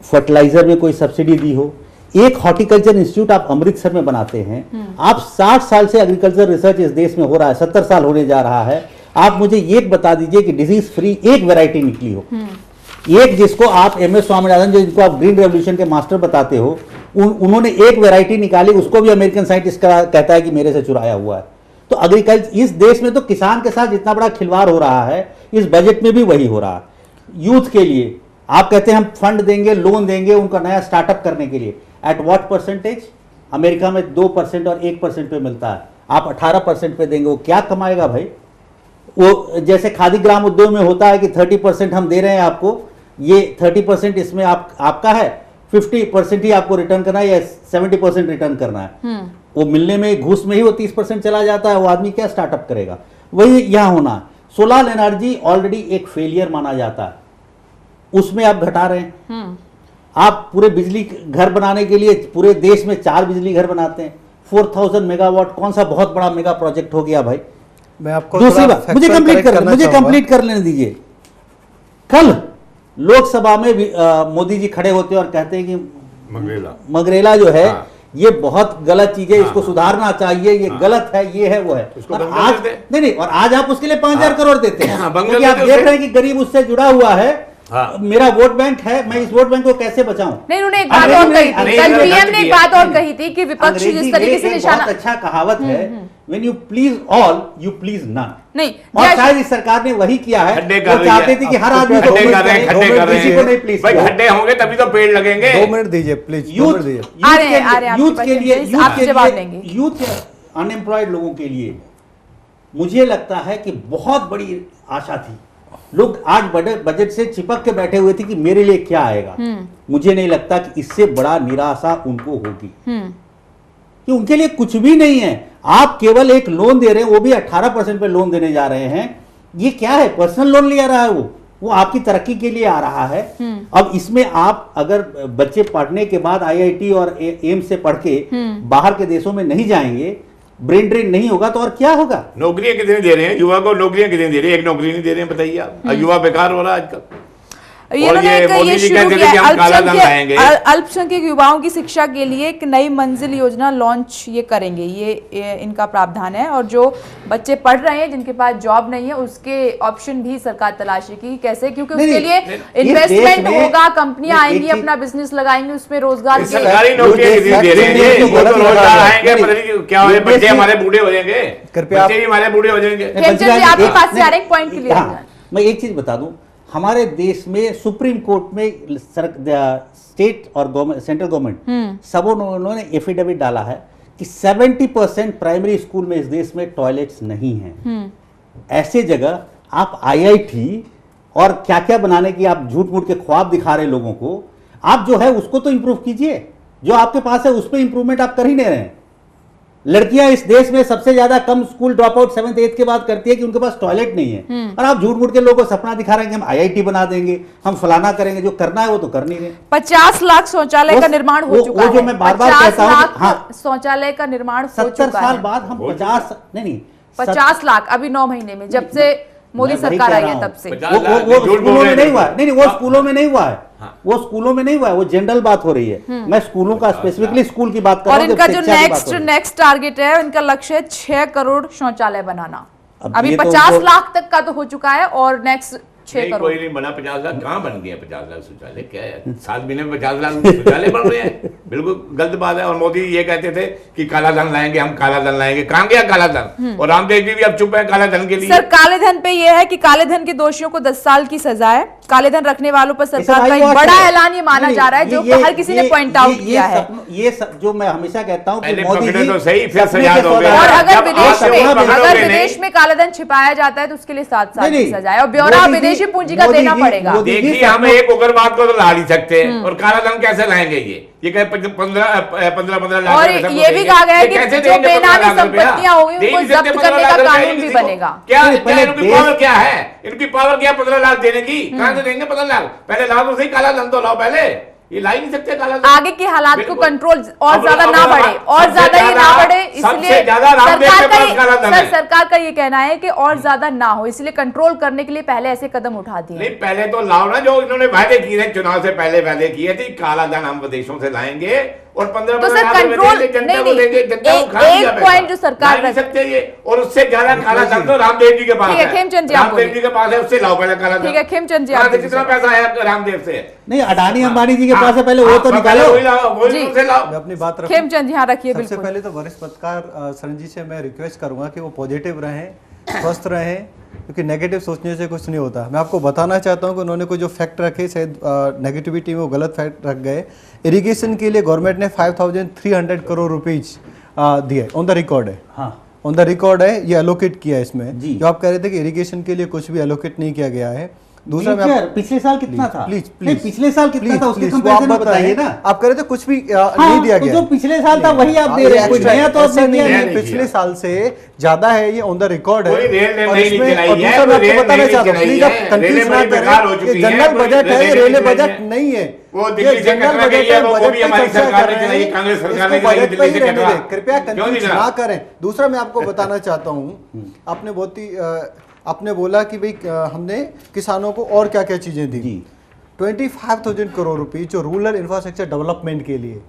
फर्टिलाइजर में कोई सब्सिडी दी हो। एक हॉर्टिकल्चर इंस्टीट्यूट आप अमृतसर में बनाते हैं। आप 60 साल से एग्रीकल्चर रिसर्च इस देश में हो रहा है, 70 साल होने जा रहा है। आप मुझे एक बता दीजिए कि डिजीज फ्री एक वैरायटी निकली हो, एक जिसको आप MS स्वामीनाथन, जो जिनको आप ग्रीन रेवोल्यूशन के मास्टर बताते हो, उन्होंने एक वैरायटी निकाली, उसको भी अमेरिकन साइंटिस्ट कहता है कि मेरे से चुराया हुआ है। तो एग्रीकल्चर इस देश में तो किसान के साथ जितना बड़ा खिलवाड़ हो रहा है, इस बजट में भी वही हो रहा है। यूथ के लिए आप कहते हैं हम फंड देंगे, लोन देंगे उनका नया स्टार्टअप करने के लिए, एट व्हाट परसेंटेज? अमेरिका में 2% और 1% पे मिलता है, आप 18% पे देंगे, वो क्या कमाएगा भाई? वो जैसे खादी ग्राम उद्योग में होता है कि 30% हम दे रहे हैं आपको, ये 30% इसमें आपका है, 50% ही आपको रिटर्न करना है या 70% रिटर्न करना है। वो मिलने में घूस में ही वो 30% चला जाता है, वो आदमी क्या स्टार्टअप करेगा? वही यहां होना है। सोलर एनर्जी ऑलरेडी एक फेलियर माना जाता है, उसमें आप घटा रहे हैं। आप पूरे बिजली घर बनाने के लिए पूरे देश में 4 बिजली घर बनाते हैं, 4000 मेगावाट कौन सा बहुत बड़ा मेगा प्रोजेक्ट हो गया भाई? मैं आपको दूसरी थोड़ा बात, मुझे factual कंप्लीट correct कर करना मुझे चाहूंगा। कंप्लीट कर लेने दीजिए। कल लोकसभा में मोदी जी खड़े होते हैं और कहते हैं कि मगरेला जो है ये बहुत गलत चीज है, इसको सुधारना चाहिए, ये गलत है, ये है, वो है। और आज नहीं, और आज आप उसके लिए 5000 करोड़ देते हैं, क्योंकि आप देख रहे हैं कि गरीब उससे जुड़ा हुआ है। मेरा वोट बैंक है, मैं इस वोट बैंक को कैसे बचाऊं? नहीं, उन्होंने एक बात और कही थी, कल पीएम ने एक बात और कही थी कि विपक्ष जिस तरीके से निशाना, बहुत अच्छा कहावत है, when you please all you please none. नहीं, और शायद इस सरकार ने वही किया है, वो चाहते थे कि हर आदमी खड्डे कर रहे हैं, किसी को नहीं प्लीज भाई खड्डे होंगे तभी तो पेड़ लगेंगे। 2 मिनट दीजिए प्लीज, 2 मिनट दीजिए। यूथ के लिए यूथ अनएम्प्लॉयड लोगों के लिए मुझे लगता है कि बहुत बड़ी आशा थी। लोग आज बजट से चिपक के बैठे हुए थे कि मेरे लिए क्या आएगा। मुझे नहीं लगता कि इससे बड़ा निराशा उनको होगी, कि उनके लिए कुछ भी नहीं है। आप केवल एक लोन दे रहे हैं, वो भी 18% पे लोन देने जा रहे हैं। ये क्या है? पर्सनल लोन ले रहा है वो आपकी तरक्की के लिए आ रहा है। अब इसमें आप अगर बच्चे पढ़ने के बाद IIT और एम्स से पढ़ के बाहर के देशों में नहीं जाएंगे, ब्रेन ड्रेन नहीं होगा, तो और क्या होगा? नौकरियां कितनी दे रहे हैं युवा को? नौकरियां कितनी दे रहे हैं? एक नौकरी नहीं दे रहे हैं, बताइए आप। युवा बेकार हो रहा है आजकल। ये और ये मोदी जी कहते थे कि हम काला धन लाएंगे। अल्पसंख्यक युवाओं की शिक्षा के लिए एक नई मंजिल योजना लॉन्च ये करेंगे, ये इनका प्रावधान है। और जो बच्चे पढ़ रहे हैं जिनके पास जॉब नहीं है, उसके ऑप्शन भी सरकार तलाशेगी। कैसे? क्योंकि उसके लिए इन्वेस्टमेंट होगा, कंपनियां आएंगी, अपना बिजनेस लगाएंगे, उसमें रोजगार के सरकारी नौकरियां कितनी दे रहे हैं? वो तो रोजगार आएंगे, पता नहीं क्या हो, बच्चे हमारे बूढ़े हो जाएंगे, बच्चे भी हमारे बूढ़े हो जाएंगे। आपके पास से आ रहे पॉइंट क्लियर। मैं एक चीज बता दूं, हमारे देश में सुप्रीम कोर्ट में स्टेट और गवर्नमेंट, सेंट्रल गवर्नमेंट सब उन्होंने एफिडेविट डाला है कि 70% प्राइमरी स्कूल में इस देश में टॉयलेट्स नहीं हैं। ऐसे जगह आप IIT और क्या क्या बनाने की आप झूठ मूठ के ख्वाब दिखा रहे लोगों को, आप जो है उसको तो इंप्रूव कीजिए। जो आपके पास है उस पर इंप्रूवमेंट आप कर ही नहीं रहे हैं। लड़कियां इस देश में सबसे ज्यादा कम school drop out 7th 8th के बाद करती है कि उनके पास टॉयलेट नहीं है। और आप झूठ मूठ के लोगों को सपना दिखा रहे हैं कि हम IIT बना देंगे, हम फलाना करेंगे। जो करना है वो तो कर नहीं रहे। 50 लाख शौचालय का निर्माण हो चुका है। जो मैं बार-बार कहता हूं, हाँ, शौचालय का निर्माण हो चुका है। 70 साल बाद हम 50 लाख अभी 9 महीने में, जब से मोदी सरकार आई है तब से। वो स्कूलों में नहीं हुआ है। नहीं, वो स्कूलों में नहीं हुआ है, वो स्कूलों में नहीं हुआ है, वो जनरल बात हो रही है। मैं स्कूलों का स्पेसिफिकली स्कूल की बात कर रहा हूं। और इनका जो नेक्स्ट टारगेट है, इनका लक्ष्य है 6 करोड़ शौचालय बनाना। अभी 50 लाख तक का तो हो चुका है और नेक्स्ट 6 करोड़। कोई नहीं बना। 50 लाख कहाँ बन गया? 50 लाख शौचालय क्या है? 7 महीने में 50 लाख शौचालय बन रहे हैं। बिल्कुल गलत बात है। और मोदी ये कहते थे कि काला धन लाएंगे, हम काला धन लाएंगे। कहाँ गया काला धन? और रामदेव जी भी अब चुप है काला धन के लिए। सर, काले धन पे ये है कि काले धन के दोषियों को 10 साल की सजा है। काले धन रखने वालों पर सरकार का एक बड़ा ऐलान ये माना जा रहा है, जो हर किसी ने पॉइंट आउट किया है। ये सब जो मैं हमेशा कहता हूँ कि मोदी जी तो सही, फिर सजा दोगे। और अगर विदेश में काला धन छिपाया जाता है तो उसके लिए 7 साल की सजा है और ब्यौरा विदेशी पूंजी का देना पड़ेगा। देखिए, हम एक उग्रवाद को तो ला नहीं सकते और काला धन कैसे लाएंगे? ये कहे 15 लाख। और ये भी कहा गया है कि जो बेनामी संपत्तियां होंगी उनको जब्त करने का कानून भी बनेगा। क्या इनकी पावर क्या है? इनकी पावर क्या 15 लाख देने की? कहां से देंगे 15 लाख? पहले लाओ तो सही, काला धन तो लाओ पहले। ये ला ही नहीं सकते काला धन। आगे के हालात को कंट्रोल और ज्यादा ना बढ़े, और ज्यादा ही ना बढ़े, इसलिए सरकार का ये कहना है कि और ज्यादा ना हो, इसलिए कंट्रोल करने के लिए पहले ऐसे कदम उठा दिए। नहीं, पहले तो लाओ ना, जो इन्होंने वादे किए थे, चुनाव से पहले वादे किए थे, काला धन हम विदेशों से लाएंगे और 15 तो सर कंट्रोल जनता को देंगे, जनता को खा लिया एक पॉइंट जो सरकार नहीं सकते ये, और उससे ज्यादा काला धन तो रामदेव जी के पास ठीक है, खेमचंद जी आप रामदेव जी के पास है, उससे लाओ पहले काला धन। ठीक है, खेमचंद जी कहाँ आप से कितना पैसा आया रामदेव से? नहीं, अडानी अंबानी जी के पास है, पहले वो तो निकालो। जी। मैं अपनी बात रखूं। खेमचंद यहाँ रखिए सबसे बिल्कुल। पहले तो वरिष्ठ पत्रकार सरण जी से मैं रिक्वेस्ट करूंगा कि वो पॉजिटिव रहें, स्वस्थ रहें, क्योंकि नेगेटिव सोचने से कुछ नहीं होता। मैं आपको बताना चाहता हूं कि उन्होंने कोई जो फैक्ट रखे, शायद नेगेटिविटी में वो गलत फैक्ट रख गए। इरिगेशन के लिए गवर्नमेंट ने 5300 करोड़ रुपीज दिए, ऑन द रिकॉर्ड है। हाँ, ऑन द रिकॉर्ड है, ये एलोकेट किया है इसमें। जी। जो आप कह रहे थे कि इरिगेशन के लिए कुछ भी एलोकेट नहीं किया गया है। दूसरा मैं टीचर, पिछले साल कितना था? प्लीज नहीं, प्लीज पिछले साल कितना था उसके प्लीज कंपैरिजन में बताइए ना। आप कह रहे थे कुछ भी हाँ, नहीं दिया तो गया जो पिछले साल था वही आप दे रहे हैं, कुछ नया तो ऐसा आपने नहीं दिया है, नहीं। पिछले साल से ज्यादा है, ये ऑन द रिकॉर्ड है। कोई रेल ने और नहीं इसमें- चलाई और है, दूसरा मैं कोई आपको रेल बताना नहीं चाहता हूँ, चलाई प्लीज है, आप कंफ्यूज रेलें ना बड़ी बेकार हो करें, चुकी ये हैं, जनरल कोई बजट है, ये रेलें रेलवे नहीं बजट है। नहीं है। वो ये दिल्ली से जनरल कटवा बजट गई है, है, वो बजट भी पे हमारी चर्चा सरकार कर ने रहे चलाई, हैं। कांग्रेस सरकार इसको ने चलाई, बजट पे दिल्ली ही से रहने कटवा। दें, कृपया क्यों कंफ्यूज नहीं ना करा? करें। दूसरा मैं आपको बताना चाहता हूँ, आपने बहुत ही आपने बोला कि भाई हमने किसानों को और क्या क्या चीजें दी। जी। 25,000 करोड़ रुपीज जो रूरल इंफ्रास्ट्रक्चर डेवलपमेंट के लिए,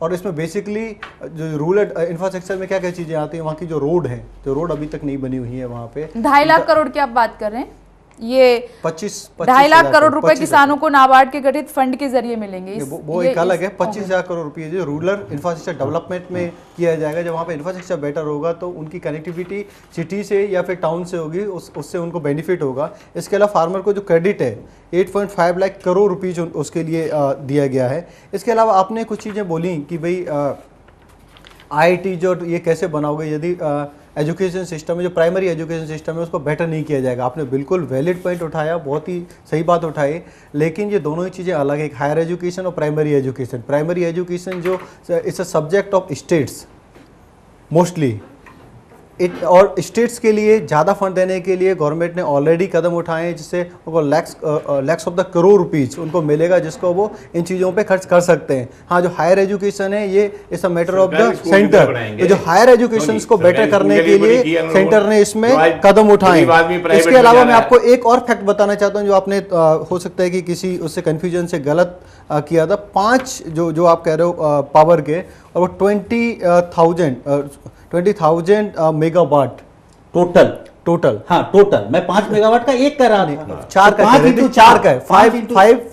और इसमें बेसिकली जो रूरल इंफ्रास्ट्रक्चर में क्या क्या चीज़ें आती हैं, वहाँ की जो रोड है, जो रोड अभी तक नहीं बनी हुई है वहाँ पे 2.5 लाख करोड़ की आप बात कर रहे हैं, ये 25 2.5 लाख करोड़ रुपए 25,000 किसानों को नाबार्ड के गठित फंड के जरिए मिलेंगे। वो एक अलग है। 25,000 करोड़ रुपये जो रूरल इंफ्रास्ट्रक्चर डेवलपमेंट में किया जाएगा। जब वहाँ पे इंफ्रास्ट्रक्चर बेटर होगा तो उनकी कनेक्टिविटी सिटी से या फिर टाउन से होगी, उससे उनको बेनिफिट होगा। इसके अलावा फार्मर को जो क्रेडिट है 8.5 लाख करोड़ रुपीज उसके लिए दिया गया है। इसके अलावा आपने कुछ चीज़ें बोली कि भाई IIT जो ये कैसे बनाओगे यदि एजुकेशन सिस्टम में, जो प्राइमरी एजुकेशन सिस्टम है उसको बेटर नहीं किया जाएगा। आपने बिल्कुल वैलिड पॉइंट उठाया, बहुत ही सही बात उठाई, लेकिन ये दोनों ही चीज़ें अलग है, एक हायर एजुकेशन और प्राइमरी एजुकेशन। प्राइमरी एजुकेशन जो it's a subject of states mostly, और स्टेट्स के लिए ज़्यादा फंड देने के लिए गवर्नमेंट ने ऑलरेडी कदम उठाए हैं, जिससे उनको lakhs of the crore rupees उनको मिलेगा, जिसको वो इन चीज़ों पे खर्च कर सकते हैं। हाँ, जो हायर एजुकेशन है ये it's a matter of the centre. तो जो हायर एजुकेशन को बेटर करने के लिए सेंटर ने इसमें कदम उठाए। इसके अलावा मैं आपको एक और फैक्ट बताना चाहता हूँ जो आपने हो सकता है कि किसी उससे कन्फ्यूजन से गलत किया था। 5 जो आप कह रहे हो पावर के, और वो 20,000 मेगावाट टोटल। हाँ, टोटल मैं 5 मेगावाट का एक कर रहा था। 4 का 4 का है,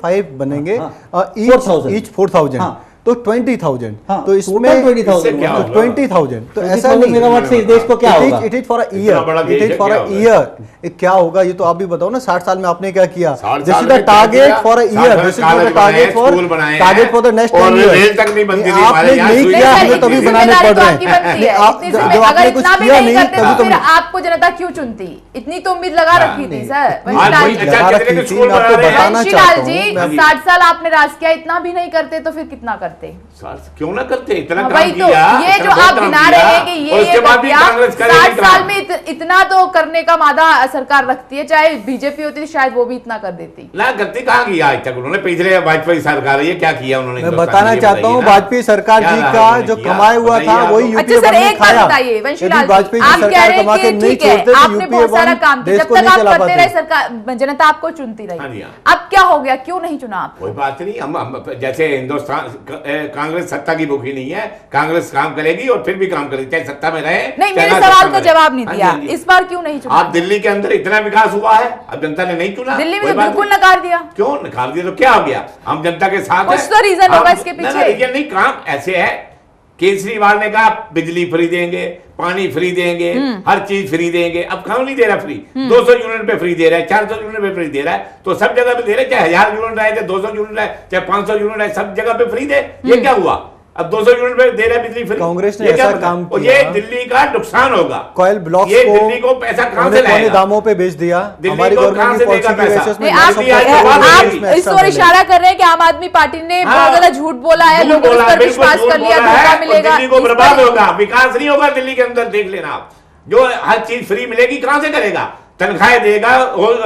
5 बनेंगे, हाँ, ईच 4,000, हाँ। तो 20,000। हाँ, तो इसमें total 20,000 क्या होगा? 20,000 तो ऐसा 20,000 नहीं मेगावाट से इस देश को क्या होगा? इट इज फॉर अ इतना बड़ा ईयर, देश इट इज है, फॉर क्या अ होगा? ईयर। क्या होगा ये तो आप भी बताओ ना, 60 साल में आपने क्या किया? 60 दिस साल इज द में क्या टारगेट किया? फॉर अ 60 ईयर, साल दिस इज में द टारगेट स्कूल बनाए हैं, फॉर द नेक्स्ट और 10 years। रेल तक नहीं बनती थी हमारे आपने यहाँ, नहीं सुई किया, नहीं हमें तभी बनती थी। बनाने जिम्मेदारी पड़ तो रहे आपकी बनती हैं। है। आप इतनी जो जिम्मे- आपने अगर कुछ इतना भी किया नहीं नहीं करते तभी तो तो फिर आपको जनता क्यों चुनती? इतनी तो उम्मीद लगा रखी थी सर। आज वंशीलाल वही जी, अच्छा लगा कितने रखी थी, स्कूल मैं आपको बना रहे हैं? बताना वंशीलाल चाहता जी, हूँ। मैं- 60 साल आपने राज किया, इतना भी नहीं करते तो फिर कितना करते? क्यों ना करते, इतना हाँ, काम वही तो किया, ये इतना जो बहुत आप काम गिना किया, रहे हैं कि और ये उसके बाद भी किया, कांग्रेस करेगी 60 साल काम। में इतना तो करने का वादा सरकार रखती है। चाहे बीजेपी होती तो शायद वो भी इतना कर देती। ना गलती कहाँ किया आज तक उन्होंने? पिछले वाजपेयी सरकार है, ये क्या किया उन्होंने? मैं हिंदुस्तान बताना के लिए चाहता हूँ, बताइए ना। वाजपेयी सरकार क्या जी रहा का उन्होंने जो किया? कमाया हुआ बताइए था आप। वही अच्छा यूपीए सर, ने एक बात खाया। बताइए वंशीलाल यदि वाजपेयी जी, जी आप कह सरकार रहे कमा हैं के कि नहीं ठीक है, छोड़ते तो आपने यूपीए बहुत सारा काम किया, देश जब को तक नहीं आप चला करते रहे, पाते। सरकार जनता आपको चुनती हाँ जी, रही। हाँ। अब क्या हो गया, क्यों नहीं चुना आपको? कोई बात नहीं, हम जैसे हिंदुस्तान कांग्रेस सत्ता की भूखी नहीं है, कांग्रेस काम करेगी और फिर भी काम करेगी, चाहे सत्ता में रहे। नहीं, चाहे मेरे ना सवाल सत्ता का में रहे। जवाब नहीं हाँ जी, दिया। हाँ जी। इस बार क्यों नहीं चुना? आप दिल्ली के अंदर इतना विकास हुआ है, अब जनता ने नहीं चुना। दिल्ली में कोई तो बात बिल्कुल नहीं। नकार दिया। क्यों नकार दिया? तो क्या हो गया? हम जनता के साथ कुछ हैं। तो reason होगा हम- इसके ना, पीछे। रीजन नहीं, काम ऐसे है। केजरीवाल ने कहा बिजली फ्री देंगे, पानी फ्री देंगे, हर चीज फ्री देंगे। अब क्यों नहीं दे रहा फ्री? 200 यूनिट पे फ्री दे रहा है, 400 यूनिट पे फ्री दे रहा है, तो सब जगह पे दे रहे हैं। चाहे 1000 यूनिट आए, चाहे 200 यूनिट आए, चाहे 500 यूनिट आए, सब जगह पे फ्री दे। ये क्या हुआ? अब 200 यूनिट पे दे रहा है बिजली फ्री। कांग्रेस ने ये क्या ऐसा मतलब? काम और किया। ये दिल्ली का नुकसान होगा। कॉयल ब्लॉक्स ये को दिल्ली को पैसा कहां से कौने लाएगा? दामों पे बेच दिया। दिल्ली हमारी को गवर्नमेंट कहां की से पॉलिसी देगा की पैसा? वजह से उसमें नहीं, आप 900 इस ओर इशारा कर रहे हैं कि आम आदमी पार्टी ने बहुत ज्यादा झूठ बोला है, झूठ लोगों ने बोला, उस पर बिल्कुल विश्वास झूठ कर लिया, बोला है, धोखा और मिलेगा। दिल्ली को इस पर- बर्बाद होगा, विकास नहीं होगा दिल्ली के अंदर। देख लेना आप, जो हर चीज फ्री मिलेगी कहां से करेगा? तनख्वाहें देगा,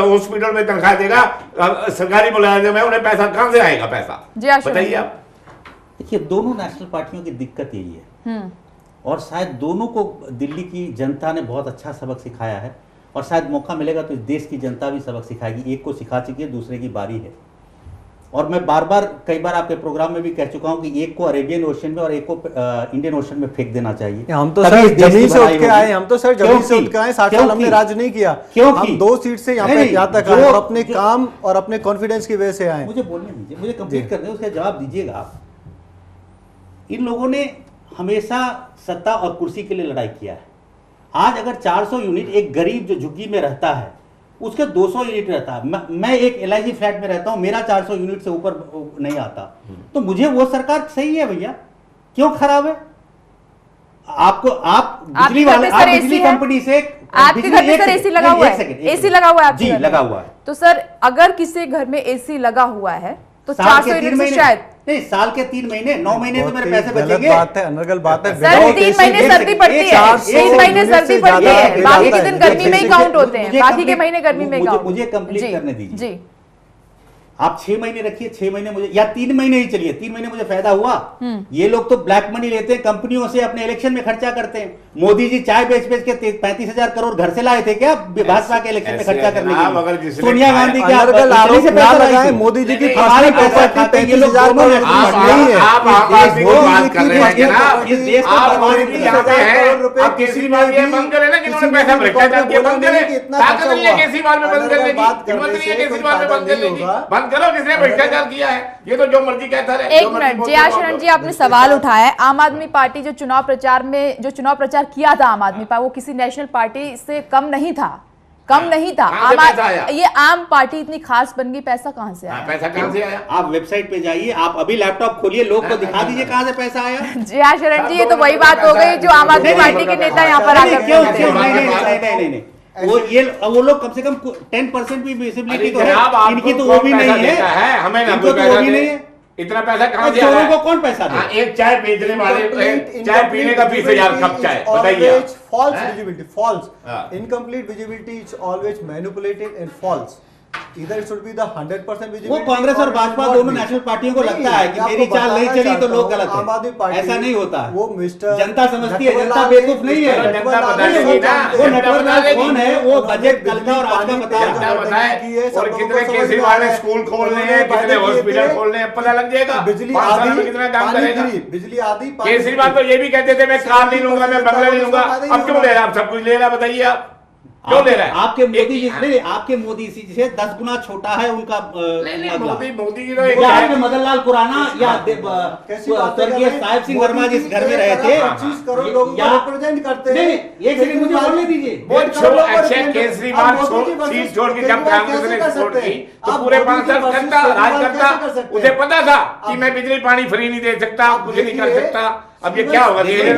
हॉस्पिटल में तनख्वाह देगा, सरकारी मुलाजिम है, उन्हें पैसा कहां से आएगा? पैसा जी, आशा बताइए आप। देखिए, दोनों नेशनल पार्टियों की दिक्कत यही है, और शायद दोनों को दिल्ली की जनता ने बहुत अच्छा सबक सिखाया है, और शायद मौका मिलेगा तो इस देश की जनता भी सबक सिखाएगी। एक को सिखा चुकी है, दूसरे की बारी है। और मैं बार बार कई बार आपके प्रोग्राम में भी कह चुका हूं कि एक को अरेबियन ओशन में और एक को इंडियन ओशन में फेंक देना चाहिए। हम तो तभी सर इस देश जमीन की से भलाई उठ के होगी। आए, हम तो सर जमीन से उठ के आए, 60 साल हमने राज नहीं किया, हम 2 सीट से यहाँ तक आए और अपने काम और अपने कॉन्फिडेंस की वजह से आए। मुझे बोलने दीजिए, मुझे कंप्लीट करने दीजिए, उसका जवाब दीजिएगा आप। इन लोगों ने हमेशा सत्ता और कुर्सी के लिए लड़ाई किया है। आज अगर 400 यूनिट एक गरीब जो झुग्गी में रहता है उसके 200 यूनिट रहता है, मैं एक LIG फ्लैट में रहता हूं, मेरा 400 यूनिट से ऊपर नहीं आता, तो मुझे वो सरकार सही है भैया, क्यों खराब है? आपको आप बिजली वाले, आप बिजली कंपनी से, आपके घर में सर एसी लगा हुआ है? एसी लगा हुआ है आपके जी घर में? लगा हुआ है। तो सर अगर किसी घर में एसी लगा हुआ है तो साल 400 के 3 यूनिट से महीने, शायद नहीं साल के 3 महीने, 9 महीने तो मेरे पैसे गलत बचेंगे। बात है, अनर्गल बात है। सर 3 महीने सर्दी पड़ती है, 3 महीने सर्दी पड़ती है, बाकी के दिन गर्मी में ही काउंट होते हैं, बाकी के महीने गर्मी में काउंट। मुझे कंप्लीट करने दीजिए। जी आप 6 महीने रखिए, 6 महीने मुझे, या 3 महीने ही चलिए, 3 महीने मुझे फायदा हुआ। ये लोग तो ब्लैक मनी लेते हैं कंपनियों से, अपने इलेक्शन में खर्चा करते हैं। मोदी जी चाय बेच बेच के 35,000 करोड़ घर से लाए थे क्या भाजपा के इलेक्शन में खर्चा करने के लिए? सोनिया गांधी क्या अनर्गल आरोप ना लगाएं, मोदी जी की पर्सनल प्रॉपर्टी 35,000 करोड़ नहीं है। आप आबादी की बात कर रहे हैं ना, इस देश को आप बर्बाद मोदी जी यहाँ पे हैं, आप केजरीवाल ये बंद करें ना, जिन्होंने पैसा भ्रष्टाचार किया बंद करें, ताकत नहीं है केजरीवाल में बंद करने की, हिम्मत नहीं है केजरीवाल में बंद करने की, बंद करो, किसने भ्रष्टाचार किया है? ये तो जो मर्जी कहता रहे। एक मिनट जया शरण जी, आपने सवाल उठाया है। आम आदमी पार्टी जो चुनाव प्रचार किया था आम आदमी पार्टी, वो किसी नेशनल पार्टी से कम नहीं था, ये आम पार्टी इतनी खास बन गई, पैसा कहां से आया? पैसा कहां से आया? आप वेबसाइट पे जाइए, आप अभी लैपटॉप खोलिए, लोग को दिखा दीजिए कहां से पैसा आया। जया शरण जी, ये तो वही बात हो गई जो आम आदमी पार्टी के नेता यहाँ पर आकर क्यों बोलते क्यों हैं। नहीं, वो लोग कम से कम 10% भी विजिबिलिटी तो है, जनाब, इनकी तो वो भी नहीं है, हमें ना इनको कोई तो वो पैसा भी दे। नहीं है। इतना पैसा कहां से चोरों आया? को कौन पैसा दे? एक चाय बेचने वाले, चाय पीने का 20,000 कप चाय, बताइए आप। False visibility, false. Incomplete visibility is always manipulated and false. Either it should be the 100% visibility. वो कांग्रेस और भाजपा दोनों नेशनल पार्टियों को लगता है कि मेरी चाल नहीं चली तो लोग गलत है। ऐसा नहीं होता है। वो मिस्टर जनता समझती है, जनता बेवकूफ नहीं है। जनता बता देगी ना, वो नटवरलाल कौन है, वो बजट कल का और आज का बता जनता रहा है। बताए, और कितने केजरीवाल ने स्कूल खोल रहे हैं, कितने हॉस्पिटल खोल रहे हैं, पता लग जाएगा। बिजली 5 साल में आधी, कितना काम पानी करेगा। फ्री, बिजली आधी, केजरीवाल तो ये भी कहते थे मैं कार नहीं लूंगा, मैं बंगला नहीं लूंगा, अब क्यों ले रहा है? आप सब कुछ ले रहा है, बताइए आप क्यों ले रहा है? आपके मोदी जी से, आपके मोदी जी से 10 गुना छोटा है उनका नहीं, अगला। मोदी जी तो एक या है। आपके मदन लाल खुराना या स्वर्गीय साहिब सिंह वर्मा जिस घर में रहे थे, 25 करोड़ लोगों को रिप्रेजेंट करते हैं। नहीं, एक सेकंड मुझे बोलने दीजिए। वो अच्छा केजरीवाल सीट छोड़ के जब कांग्रेस ने छोड़ की तो पूरे 5 साल करता राज करता, उसे पता था कि मैं बिजली पानी फ्री नहीं दे सकता, कुछ नहीं कर सकता। अब ये क्या होगा? देखिए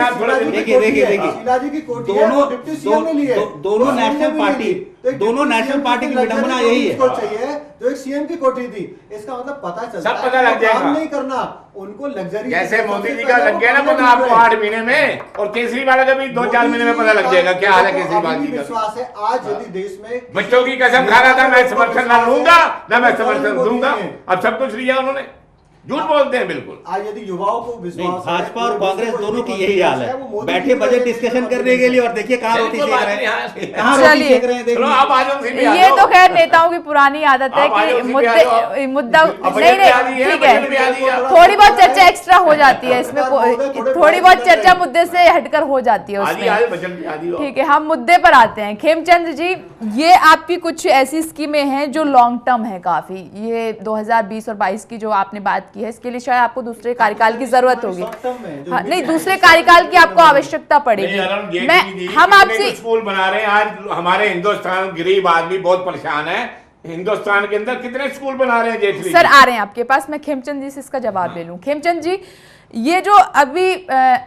दोनों नेशनल पार्टी की विडंबना यही है। चाहिए जो एक सीएम की कोठी थी, इसका मतलब पता चलता सब पता लग जाएगा। काम नहीं करना, उनको लग्जरी। जैसे मोदी जी का लग गया ना पता आपको 8 महीने में, और केजरीवाल का भी 2-4 महीने में पता लग जाएगा क्या हाल है केजरीवाल जी का। विश्वास है आज यदि देश में बच्चों की कसम खा रहा था मैं समर्थन ना लूंगा ना मैं समर्थन दूंगा, अब सब कुछ लिया उन्होंने। झूठ बोलते हैं बिल्कुल। आज यदि युवाओं को विश्वास, भाजपा और कांग्रेस दोनों की यही हाल है, बैठे बजट डिस्कशन करने के लिए और देखिए कहाँ रोटी सेक रहे हैं, कहाँ रोटी सेक रहे हैं। चलो आप आ जाओ, ये तो खैर नेताओं की पुरानी आदत है कि मुद्दा नहीं, ठीक है, थोड़ी बहुत चर्चा एक्स्ट्रा हो जाती है इसमें, थोड़ी बहुत चर्चा मुद्दे से हटकर हो जाती है उसमें। ठीक है, हम मुद्दे पर आते हैं। खेमचंद जी, ये आपकी कुछ ऐसी स्कीमें हैं जो लॉन्ग टर्म है काफी, ये 2020 और 22 की जो आपने बात की है, इसके लिए शायद आपको दूसरे कार्यकाल की जरूरत होगी। हाँ, नहीं, दूसरे कार्यकाल की आपको आवश्यकता पड़ेगी। हम आपसे स्कूल बना रहे हैं, आज हमारे हिंदुस्तान गरीब आदमी बहुत परेशान है। हिंदुस्तान के अंदर कितने स्कूल बना रहे हैं जेटली सर? आ रहे हैं आपके पास, मैं खेमचंद जी से इसका जवाब ले लूं। खेमचंद जी, ये जो अभी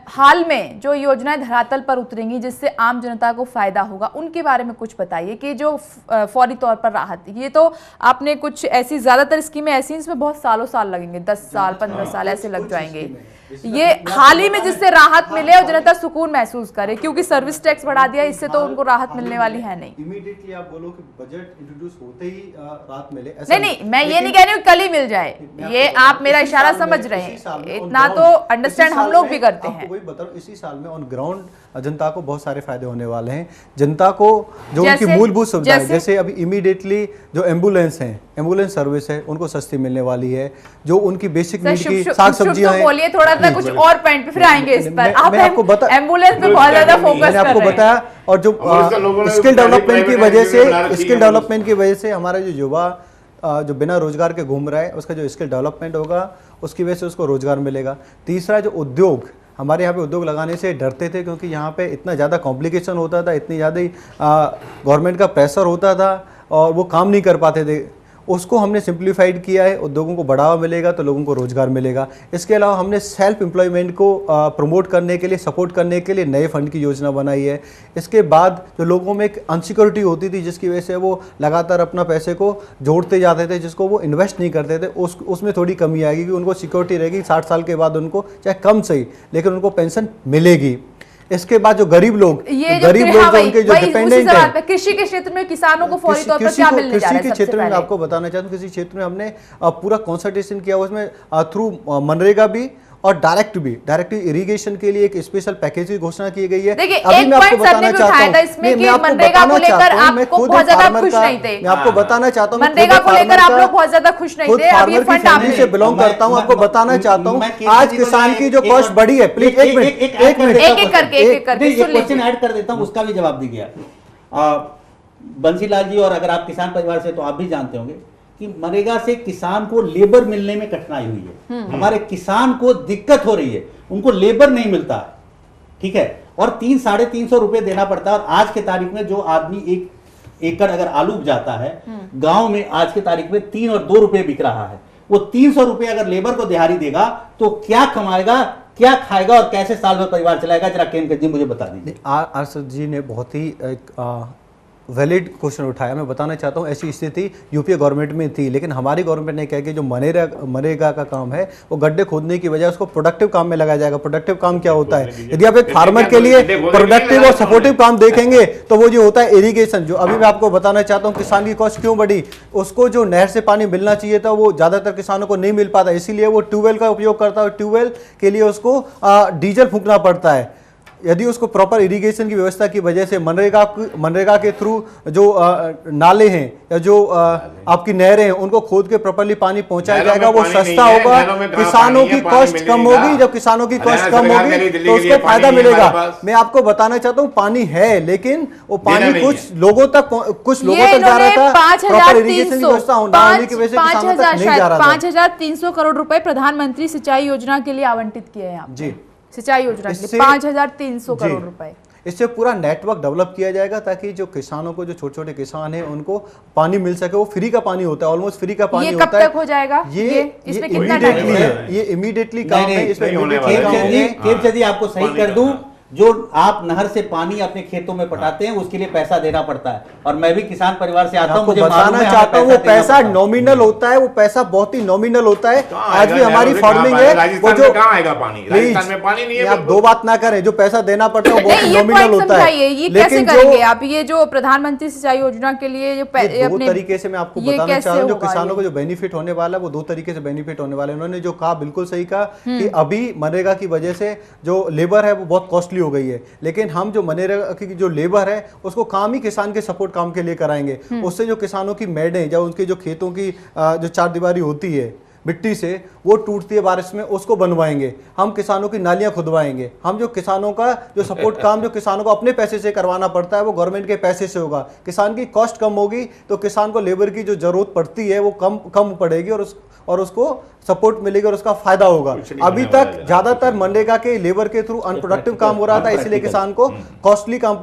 हाल में जो योजनाएं धरातल पर उतरेंगी जिससे आम जनता को फायदा होगा, उनके बारे में कुछ बताइए कि जो फौरी तौर पर राहत, ये तो आपने कुछ ऐसी, ज्यादातर स्कीमें ऐसी हैं जिसमें बहुत सालों साल लगेंगे, 10 साल 15 साल ऐसे लग जाएंगे। ये हाल ही में जिससे राहत मिले और जनता सुकून महसूस करे, क्योंकि सर्विस टैक्स बढ़ा दिया, इससे तो उनको राहत मिलने वाली है नहीं। इमीडिएटली आप बोलो कि बजट इंट्रोड्यूस होते ही राहत मिले, ऐसा नहीं, मैं ये नहीं कह रही हूँ कल ही मिल जाए, ये आप मेरा इशारा समझ रहे हैं, इतना तो अंडरस्टैंड हम लोग भी करते हैं। वही बता रहा हूं, इसी साल में ऑन ग्राउंड जनता को बहुत सारे फायदे होने वाले हैं। जनता को जो उनकी मूलभूत सुविधाएं, जैसे अभी इमीडिएटली जो एम्बुलेंस हैं, एम्बुलेंस सर्विस है, उनको सस्ती मिलने वाली है। जो उनकी बेसिक नीड की साग सब्जियां हैं, बोलिए थोड़ा सा कुछ और पॉइंट पे, फिर आएंगे इस पर। आप आपको बता, एम्बुलेंस पे बहुत ज्यादा फोकस कर रहे हैं। मैंने आपको बताया, और जो स्किल डेवलपमेंट की वजह से हमारा जो युवा जो बिना रोजगार के घूम रहा है, उसका जो स्किल डेवलपमेंट होगा, उसकी वजह से उसको रोजगार मिलेगा। तीसरा, जो उद्योग, हमारे यहाँ पे उद्योग लगाने से डरते थे क्योंकि यहाँ पे इतना ज़्यादा कॉम्प्लिकेशन होता था, इतनी ज़्यादा गवर्नमेंट का प्रेशर होता था और वो काम नहीं कर पाते थे। उसको हमने सिंप्लीफाइड किया है, उद्योगों को बढ़ावा मिलेगा तो लोगों को रोजगार मिलेगा। इसके अलावा हमने सेल्फ एम्प्लॉयमेंट को प्रमोट करने के लिए, सपोर्ट करने के लिए नए फंड की योजना बनाई है। इसके बाद जो लोगों में एक अनसिक्योरिटी होती थी, जिसकी वजह से वो लगातार अपना पैसे को जोड़ते जाते थे, जिसको वो इन्वेस्ट नहीं करते थे, उसमें थोड़ी कमी आएगी कि उनको सिक्योरिटी रहेगी। 60 साल के बाद उनको चाहे कम सही, लेकिन उनको पेंशन मिलेगी। इसके बाद जो गरीब लोग, जो उनके जो डिपेंडेंट है, कृषि के क्षेत्र में किसानों को फौरी तौर पर क्या मिलने जा रहा है? कृषि के क्षेत्र में आपको बताना चाहता हूँ, कृषि क्षेत्र में हमने पूरा कंसल्टेशन किया, उसमें थ्रू मनरेगा भी और डायरेक्ट इरिगेशन के लिए एक स्पेशल पैकेज की घोषणा की गई है। अभी मैं आपको बताना चाहता हूं, इसमें कि मनरेगा को लेकर आप बहुत ज्यादा खुश नहीं थे। मैं आपको बताना चाहता हूं, मनरेगा को लेकर आप लोग बहुत ज्यादा खुश नहीं थे। अब ये फंड आपने से बिलोंग करता हूं, आपको बताना चाहता हूं, आज किसान की जो कॉस्ट बढ़ी है, प्लीज एक मिनट एक करके क्वेश्चन ऐड कर देता हूं, उसका भी जवाब दीजिए। बंसीलाल जी, और अगर आप किसान परिवार से तो आप भी जानते होंगे कि मनरेगा से किसान को लेबर मिलने में कठिनाई हुई है। हमारे किसान को दिक्कत हो रही है, उनको लेबर नहीं मिलता है, ठीक है, और 300-350 रुपए देना पड़ता है। और आज के तारीख में जो आदमी 1 एकड़ अगर आलू उपजाता है गांव में, आज के तारीख में 3 और 2 रुपए बिक रहा है। वो 300 रुपए अगर लेबर को दिहाड़ी देगा तो क्या कमाएगा, क्या खाएगा और कैसे साल में परिवार चलाएगा? जरा केम जी मुझे बता दीजिए। आरसद जी ने बहुत ही वैलिड क्वेश्चन उठाया। मैं बताना चाहता हूँ, ऐसी स्थिति यूपीए गवर्नमेंट में थी, लेकिन हमारी गवर्नमेंट ने कहा कि जो मनरेगा का काम है वो गड्ढे खोदने की बजाय उसको प्रोडक्टिव काम में लगाया जाएगा। प्रोडक्टिव काम क्या होता है? यदि आप एक फार्मर के लिए प्रोडक्टिव और सपोर्टिव काम देखेंगे तो वो जो होता है इरिगेशन। जो अभी मैं आपको बताना चाहता हूँ, किसान की कॉस्ट क्यों बढ़ी, उसको जो नहर से पानी मिलना चाहिए था वो ज्यादातर किसानों को नहीं मिल पाता, इसीलिए वो ट्यूबवेल का उपयोग करता है। ट्यूबवेल के लिए उसको डीजल फूंकना पड़ता है। यदि उसको प्रॉपर इरिगेशन की व्यवस्था की वजह से मनरेगा के थ्रू जो नाले हैं या जो आपकी नहरें हैं उनको खोद के प्रॉपरली पानी पहुंचाया जाएगा, वो सस्ता होगा, किसानों की कॉस्ट कम होगी। जब किसानों की कॉस्ट कम होगी तो उसको फायदा मिलेगा। मैं आपको बताना चाहता हूँ, पानी है लेकिन वो पानी कुछ लोगों तक जा रहा था, प्रॉपर इरिगेशन की व्यवस्था होने की वजह से किसानों तक नहीं जा रहा था। 5300 करोड़ रुपए प्रधानमंत्री सिंचाई योजना के लिए आवंटित किए हैं जी, सिंचाई योजना के लिए 5300 करोड़ रुपए। इससे पूरा नेटवर्क डेवलप किया जाएगा ताकि जो किसानों को, जो छोटे छोटे किसान हैं, उनको पानी मिल सके। वो फ्री का पानी होता है, ऑलमोस्ट फ्री का पानी होता है। ये कब तक हो जाएगा? ये इसमें कितना टाइम है? ये इमीडिएटली काम है, इसमें यदि आपको सही कर दूं, जो आप नहर से पानी अपने खेतों में पटाते हैं उसके लिए पैसा देना पड़ता है। और मैं भी किसान परिवार से आता हूं, मुझे बताना चाहता हूं, वो पैसा नॉमिनल होता है, वो पैसा बहुत ही नॉमिनल होता है। आज भी हमारी फार्मिंग है, वो जो कहां आएगा पानी? राजस्थान में पानी नहीं है। आप दो बात ना करें, जो पैसा देना पड़ता है वो बहुत नॉमिनल होता है। ये कैसे करेंगे आप? ये जो प्रधानमंत्री सिंचाई योजना के लिए जो दो तरीके से मैं आपको बताना चाह रहा हूँ, जो किसानों को जो बेनिफिट होने वाला है वो 2 तरीके से बेनिफिट होने वाला है। उन्होंने जो कहा बिल्कुल सही कहा कि अभी मनरेगा की वजह से जो लेबर है वो बहुत कॉस्टली हो गई है, लेकिन हम जो मनरेगा की जो लेबर है उसको काम ही किसान के सपोर्ट काम के लिए कराएंगे। उससे जो किसानों की मेडें, जब उनके जो खेतों की जो चारदीवारी होती है मिट्टी से, वो टूटती है बारिश में, उसको बनवाएंगे। हम किसानों की नालियां खुदवाएंगे। हम जो किसानों का जो सपोर्ट काम जो किसानों को अपने पैसे से करवाना पड़ता है वो गवर्नमेंट के पैसे से होगा। किसान की कॉस्ट कम होगी तो किसान को लेबर की जो जरूरत पड़ती है वो कम पड़ेगी और उसको सपोर्ट मिलेगी और उसका फायदा होगा। अभी तक ज्यादातर मनरेगा के लेबर के थ्रू अनप्रोडक्टिव काम हो रहा था, इसलिए किसान को कॉस्टली काम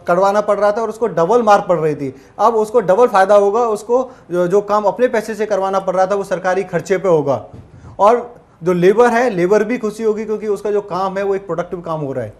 करवाना पड़ रहा था और उसको डबल मार पड़ रही थी। अब उसको डबल फायदा होगा, उसको जो काम अपने पैसे से करवाना पड़ रहा था वो सरकारी खर्चे पे होगा। और जो लेबर है, लेबर भी खुशी होगी क्योंकि उसका जो काम है वो एक प्रोडक्टिव काम हो रहा है।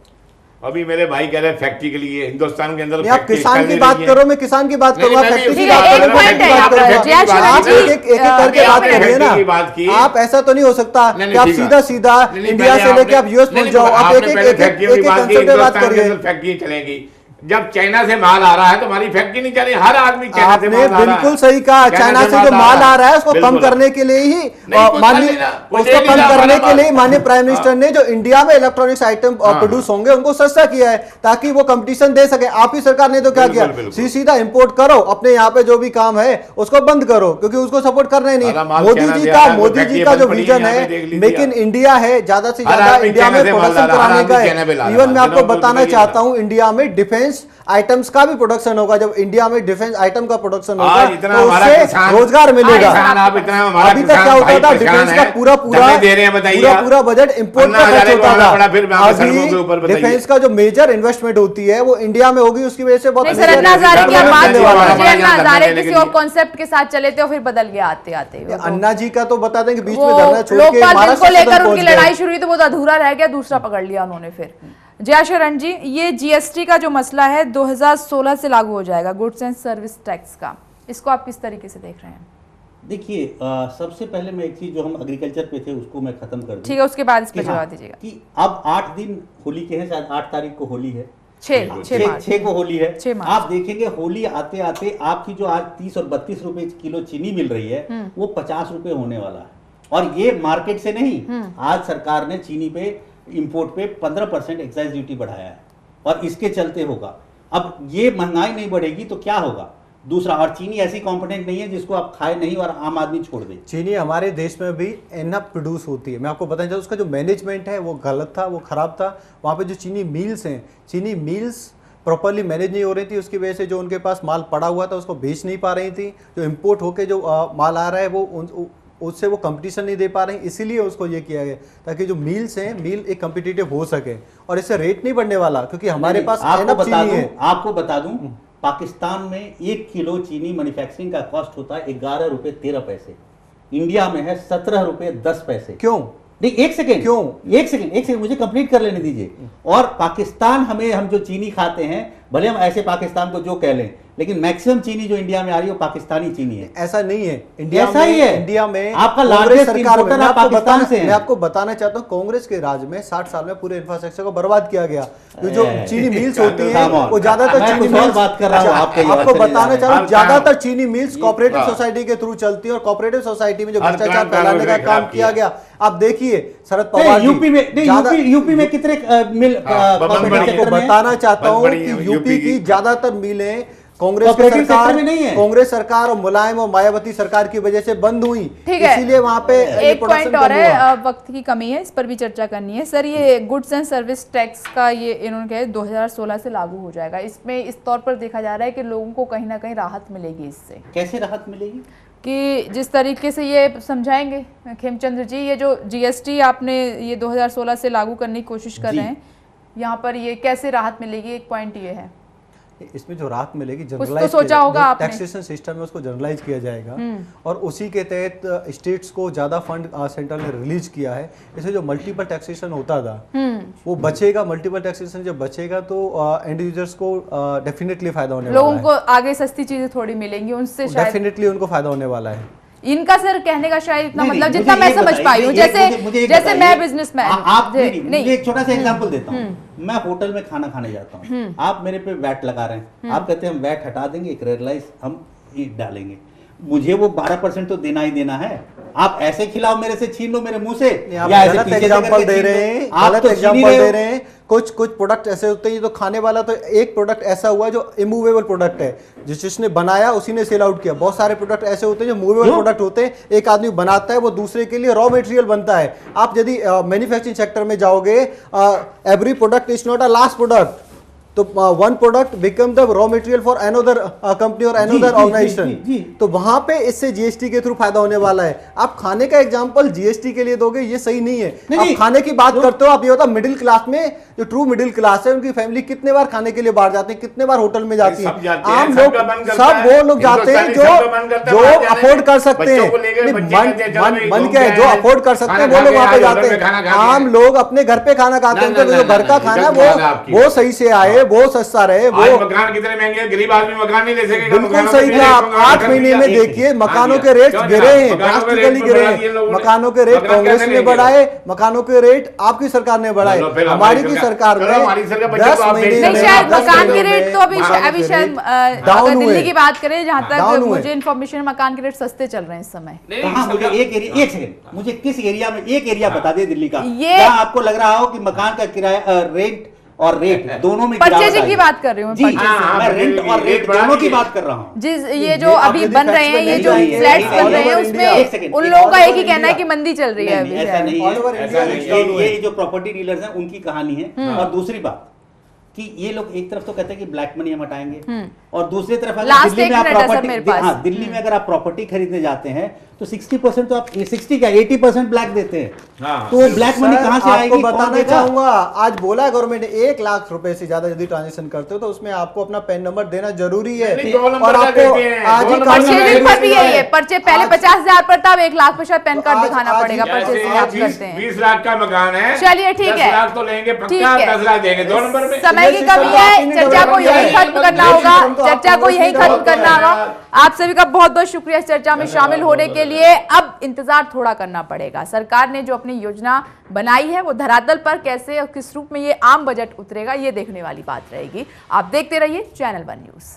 अभी मेरे भाई कह रहे हैं फैक्ट्री के लिए हिंदुस्तान के अंदर नहीं, आप फैक्ट्री किसान चल की नहीं बात रही है। करो, मैं किसान की बात नहीं, करूंगा, नहीं, फैक्ट्री की नहीं, बात एक करूंगा, पॉइंट है फैक्ट्री की यहाँ बात पर, करूंगा। जय श्री आप राम जी, एक एक करके बात आपने करिए फैक्ट्री की बात की। ना। आप ऐसा तो नहीं हो सकता नहीं, कि आप ठीक है। सीधा सीधा नहीं, नहीं, इंडिया पहले से लेके आपने- आप यूएस नहीं, पहुंच जाओ। नहीं, आप एक आपने एक पहले एक फैक्ट्रियों की बात की, कंसेप्ट पे बात हिंदुस्तान के करिए। अंदर फैक्ट्री चलेगी। जब चाइना से माल आ रहा है तो हमारी फैक्ट्री नहीं चली, हर आदमी चाइना से आपने माल आ रहा है। बिल्कुल सही कहा, चाइना से जो माल आ रहा है उसको कम बिल्कुल। करने के लिए ही नहीं, कुछ माननीय कर लेना, कुछ उसको ले कम लेना, करने हमारा के लिए माल। माननीय प्राइम मिनिस्टर ने जो इंडिया में इलेक्ट्रॉनिक्स आइटम हाँ, प्रोड्यूस होंगे उनको सस्ता किया है ताकि वो कंपटीशन दे सके। आप ही सरकार ने तो क्या बिल्कुल, किया, बिल्कुल। सीधा इंपोर्ट करो, अपने यहाँ पे जो भी काम है उसको बंद करो, क्योंकि उसको सपोर्ट करना ही हमारा नहीं। माल मोदी चाइना जी से का आ रहा है, मोदी जी फैक्ट्री का जो बंद पड़ी है, विजन यहाँ है पे देख लीजिए मेक इन आप। इंडिया है, ज्यादा से हर ज्यादा आदमी इंडिया में चाइना से माल प्रोडक्शन ला रहा है, कराने हर का आदमी चाइना पे ला है। रहा है, इवन मैं आपको बिना बताना बोल के चाहता हूँ इंडिया में डिफेंस आइटम्स का भी प्रोडक्शन होगा। जब इंडिया में डिफेंस आइटम का प्रोडक्शन होगा आज इतना तो हमारा उससे किसान रोजगार मिलेगा। किसान, आप इतना हमारा अभी तक किसान क्या होता भाई था, परेशान डिफेंस का है, पूरा दमे दे रहे हैं, बताइए आप। पूरा बजट इंपोर्ट अन्ना पर खर्च हजारे को होता आना था। पड़ा, फिर वहाँ पे सड़कों के ऊपर अभी बताइए। डिफेंस का जो मेजर इन्वेस्टमेंट होती है वो इंडिया में होगी, उसकी वजह से बहुत नहीं major सर, अन्ना हजारे की आप investment बात होने छोड़ वाला है। दीजिए, अन्ना हमारे यहाँ हजारे धरना किसी देने और के कॉन्सेप्ट के साथ चले थे और फिर बदल गया आते आते। अन्ना जी का तो बता दें कि बीच वो में धरना छोड़ के लोकपाल बिल महाराष्ट्र को सदन लेकर पहुंच उनकी गए। लड़ाई शुरू हुई तो वो तो अधूरा रह गया, दूसरा पकड़ लिया उन्होंने फिर। जय शरण जी, ये जीएसटी का जो मसला है 2016 से लागू हो जाएगा, गुड्स एंड सर्विस टैक्स का, इसको आप किस तरीके से देख रहे हैं? देखिए सबसे पहले मैं एक चीज़ जो हम एग्रीकल्चर पे थे उसको मैं ख़त्म कर दूं ठीक है, उसके बाद इस पर कि हाँ, जवाब दीजिएगा। कि अब 8 दिन होली के हैं, शायद 8 तारीख को होली है, 6 मार्च 6 को होली है। 6 मार्च। आप देखेंगे होली आते आते आपकी जो आज 30 और 32 रुपए किलो चीनी मिल रही है वो 50 रुपए होने वाला है। और ये मार्केट से नहीं, आज सरकार ने चीनी पे इंपोर्ट पे 15% एक्साइज ड्यूटी बढ़ाया है और इसके चलते होगा। अब ये महंगाई नहीं बढ़ेगी तो क्या होगा? दूसरा, और चीनी ऐसी कंपोनेंट नहीं है जिसको आप खाए नहीं और आम आदमी छोड़ दे। चीनी हमारे देश में भी एनफ प्रोड्यूस होती है। मैं आपको बताना चाहता हूँ उसका जो मैनेजमेंट है वो गलत था, वो खराब था। वहाँ पे जो चीनी मिल्स हैं, चीनी मिल्स प्रॉपरली मैनेज नहीं हो रही थी, उसकी वजह से जो उनके पास माल पड़ा हुआ था उसको बेच नहीं पा रही थी। जो इम्पोर्ट होके जो माल आ रहा है वो उससे वो कंपटीशन नहीं दे पा रही, इसीलिए उसको ये किया गया ताकि जो मिल्स हैं, मिल एक कम्पिटिटिव हो सके और इससे रेट नहीं बढ़ने वाला, क्योंकि हमारे पास एनफ चीनी है। आपको बता दूं पाकिस्तान में 1 किलो चीनी मैन्युफैक्चरिंग का कॉस्ट होता है 11 रुपए 13 पैसे, इंडिया में है 17 रुपए 10 पैसे। क्यों? नहीं, एक सेकेंड, क्यों? एक सेकेंड मुझे कंप्लीट कर लेने दीजिए। और पाकिस्तान हम जो चीनी खाते हैं, भले हम ऐसे पाकिस्तान को जो कह लें, लेकिन मैक्सिमम चीनी जो इंडिया में आ रही है वो पाकिस्तानी चीनी है। ऐसा नहीं है, इंडिया ऐसा में ही है। इंडिया में आपका कांग्रेस largest सरकार में importer मैं आप आपको पाकिस्तान बताना से हैं। मैं आपको बताना चाहता हूँ कांग्रेस के राज में 60 साल में पूरे इंफ्रास्ट्रक्चर को बर्बाद किया गया। तो जो चीनी मिल्स होती हैं Come on। वो ज्यादातर मैं चीनी कुछ और मिल्स बात कर रहा हूँ, आप कहीं और आपको चले बताना जा रहे चाह रहा हूँ हैं। ज्यादातर चीनी मिल्स कोऑपरेटिव हाँ। सोसाइटी के थ्रू चलती है और कोऑपरेटिव सोसाइटी में जो हर भ्रष्टाचार प्लान फैलाने का खराब काम किया किया। गया। आप देखिए शरद पवार जी यूपी में ज्यादा- यूपी में कितने मिल हाँ, cooperative बड़ी- sector आपको में है? बताना चाहता हूँ बड़ी है कि यूपी यूपी की की। ज्यादातर मिलें कांग्रेस की Cooperative सरकार sector में नहीं है। कांग्रेस सरकार और मुलायम और मायावती सरकार की वजह से बंद हुई, ठीक है, इसीलिए वहां पे एक production पॉइंट और कम है, हुआ। वक्त की कमी है, इस पर भी चर्चा करनी है। सर, ये गुड्स एंड सर्विस टैक्स का ये इन्होंने कहा 2016 से लागू हो जाएगा, इसमें इस तौर पर देखा जा रहा है कि लोगों को कहीं ना कहीं राहत मिलेगी इससे, कैसे राहत मिलेगी? कि जिस तरीके से ये समझाएंगे खेमचंद्र जी, ये जो जीएसटी आपने ये 2016 से लागू करने की कोशिश कर जी। रहे हैं, यहाँ पर ये कैसे राहत मिलेगी? एक पॉइंट ये है, इसमें जो राहत मिलेगी तो जनरलाइज सोचा होगा आपने। टैक्सेशन सिस्टम है उसको जनरलाइज किया जाएगा और उसी के तहत स्टेट्स को ज्यादा फंड सेंटर ने रिलीज किया है। इससे जो मल्टीपल टैक्सेशन होता था वो बचेगा। मल्टीपल टैक्सेशन जब बचेगा तो एंड यूजर्स को डेफिनेटली फायदा होने लोगों वाला को आगे सस्ती चीजें थोड़ी मिलेंगी उनसे है। शायद। डेफिनेटली उनको फायदा होने वाला है। इनका सर कहने का शायद इतना नहीं, मतलब नहीं, जितना मुझे मैं ये समझ बताइए, पाई हूँ, मुझे एक जैसे बताइए, मैं बिजनेसमैन आप मुझे एक छोटा सा एग्जांपल देता हूँ। मैं होटल में खाना खाने जाता हूँ, आप मेरे पे वैट लगा रहे हैं, आप कहते हैं हम वैट हटा देंगे, एक रेयरलाइज हम डालेंगे, मुझे वो 12% तो देना ही देना है। आप ऐसे खिलाओ, मेरे से छीन लो मेरे मुंह से, आप या ऐसे गलत पीछे से एग्जांपल करके दे छीन रहे लो। हैं, आप गलत तो छीन ही एग्जांपल रहे दे हो। रहे हैं। कुछ प्रोडक्ट ऐसे होते हैं, तो खाने वाला तो एक प्रोडक्ट ऐसा हुआ जो इमूवेबल प्रोडक्ट है, जिसने बनाया उसी ने सेल आउट किया। बहुत सारे प्रोडक्ट ऐसे होते हैं जो मूवेबल प्रोडक्ट होते हैं, एक आदमी बनाता है वो दूसरे के लिए रॉ मटेरियल बनता है। आप यदि मैन्युफैक्चरिंग सेक्टर में जाओगे, every product is not a last product. तो one product become the raw material for another company और अनदर ऑर्गेनाइजेशन, तो वहां पे इससे जीएसटी के थ्रू फायदा होने वाला है। आप खाने का एग्जांपल जीएसटी के लिए दोगे, ये सही नहीं है। आप खाने की बात करते हो, आप ये होता मिडिल क्लास में, जो ट्रू मिडिल क्लास है, उनकी फैमिली कितने बार खाने के लिए बाहर जाते हैं, कितने बार होटल में जाती है। आम लोग, सब वो लोग जाते हैं जो अफोर्ड कर सकते हैं। मन क्या है, जो अफोर्ड कर सकते हैं वो लोग वहां पे जाते हैं। आम लोग अपने घर पे खाना खाते हैं, जो घर का खाना है वो सही से आए, वो सस्ता रहे। वो मकान कितने महंगे हैं, गरीब आदमी मकान नहीं ले सकेगा। बिल्कुल सही कहा आप। 8 महीने में देखिए मकानों के रेट गिरे हैं, ड्रास्टिकली गिरे हैं। मकानों के रेट कांग्रेस ने बढ़ाए, मकानों के रेट आपकी सरकार ने बढ़ाए। हमारी की सरकार ने 10 महीने में शायद मकान के रेट तो अभी शायद अगर दिल्ली की बात करें, जहां तक मुझे इन्फॉर्मेशन, मकान के रेट सस्ते चल रहे हैं इस समय। कहाँ? मुझे एक सेकंड, मुझे किस एरिया में, एक एरिया बता दे दिल्ली का ये जहाँ आपको लग रहा हो कि मकान का किराया रेंट और रेट दोनों में परचेजिंग की बात कर रही हूँ। मैं रेंट और रेट दोनों की बात कर रहा हूँ। जिस ये जो अभी बन रहे हैं, ये जो फ्लैट्स बन रहे हैं, उसमें उन लोगों का एक ही कहना है कि मंदी चल रही है अभी। ऐसा नहीं है, ये जो प्रॉपर्टी डीलर्स हैं उनकी कहानी है। और दूसरी बात कि ये लोग एक तरफ तो कहते हैं कि ब्लैक मनी हम हटाएंगे, और दूसरी तरफ अगर दिल्ली में आप प्रॉपर्टी, दिल्ली में अगर आप प्रॉपर्टी खरीदने जाते हैं तो 60% तो आप 60 क्या 80% ब्लैक देते हैं। तो वो ब्लैक मनी कहां से आएगी? आपको बताना चाहूंगा, आज बोला है गवर्नमेंट 1 लाख रुपए से ज्यादा यदि ट्रांजेक्शन करते हो तो उसमें आपको अपना पैन नंबर देना जरूरी है। और आपको आज ही परचेजिंग पर भी यही है, पर्चे पहले 50,000 पर था, अब 1 लाख पे शायद पैन कार्ड दिखाना पड़ेगा। परचेजिंग आप करते हैं 20 लाख का मकान है, चलिए ठीक है, 10 लाख तो लेंगे पक्का, 10 लाख देंगे 2 नंबर में। समय की कमी है, चर्चा को यही खत्म करना होगा, चर्चा को यही खत्म करना होगा। आप सभी का बहुत बहुत शुक्रिया इस चर्चा में शामिल होने के लिए। अब इंतजार थोड़ा करना पड़ेगा, सरकार ने जो अपनी योजना बनाई है वो धरातल पर कैसे और किस रूप में ये आम बजट उतरेगा, ये देखने वाली बात रहेगी। आप देखते रहिए चैनल 1 न्यूज़।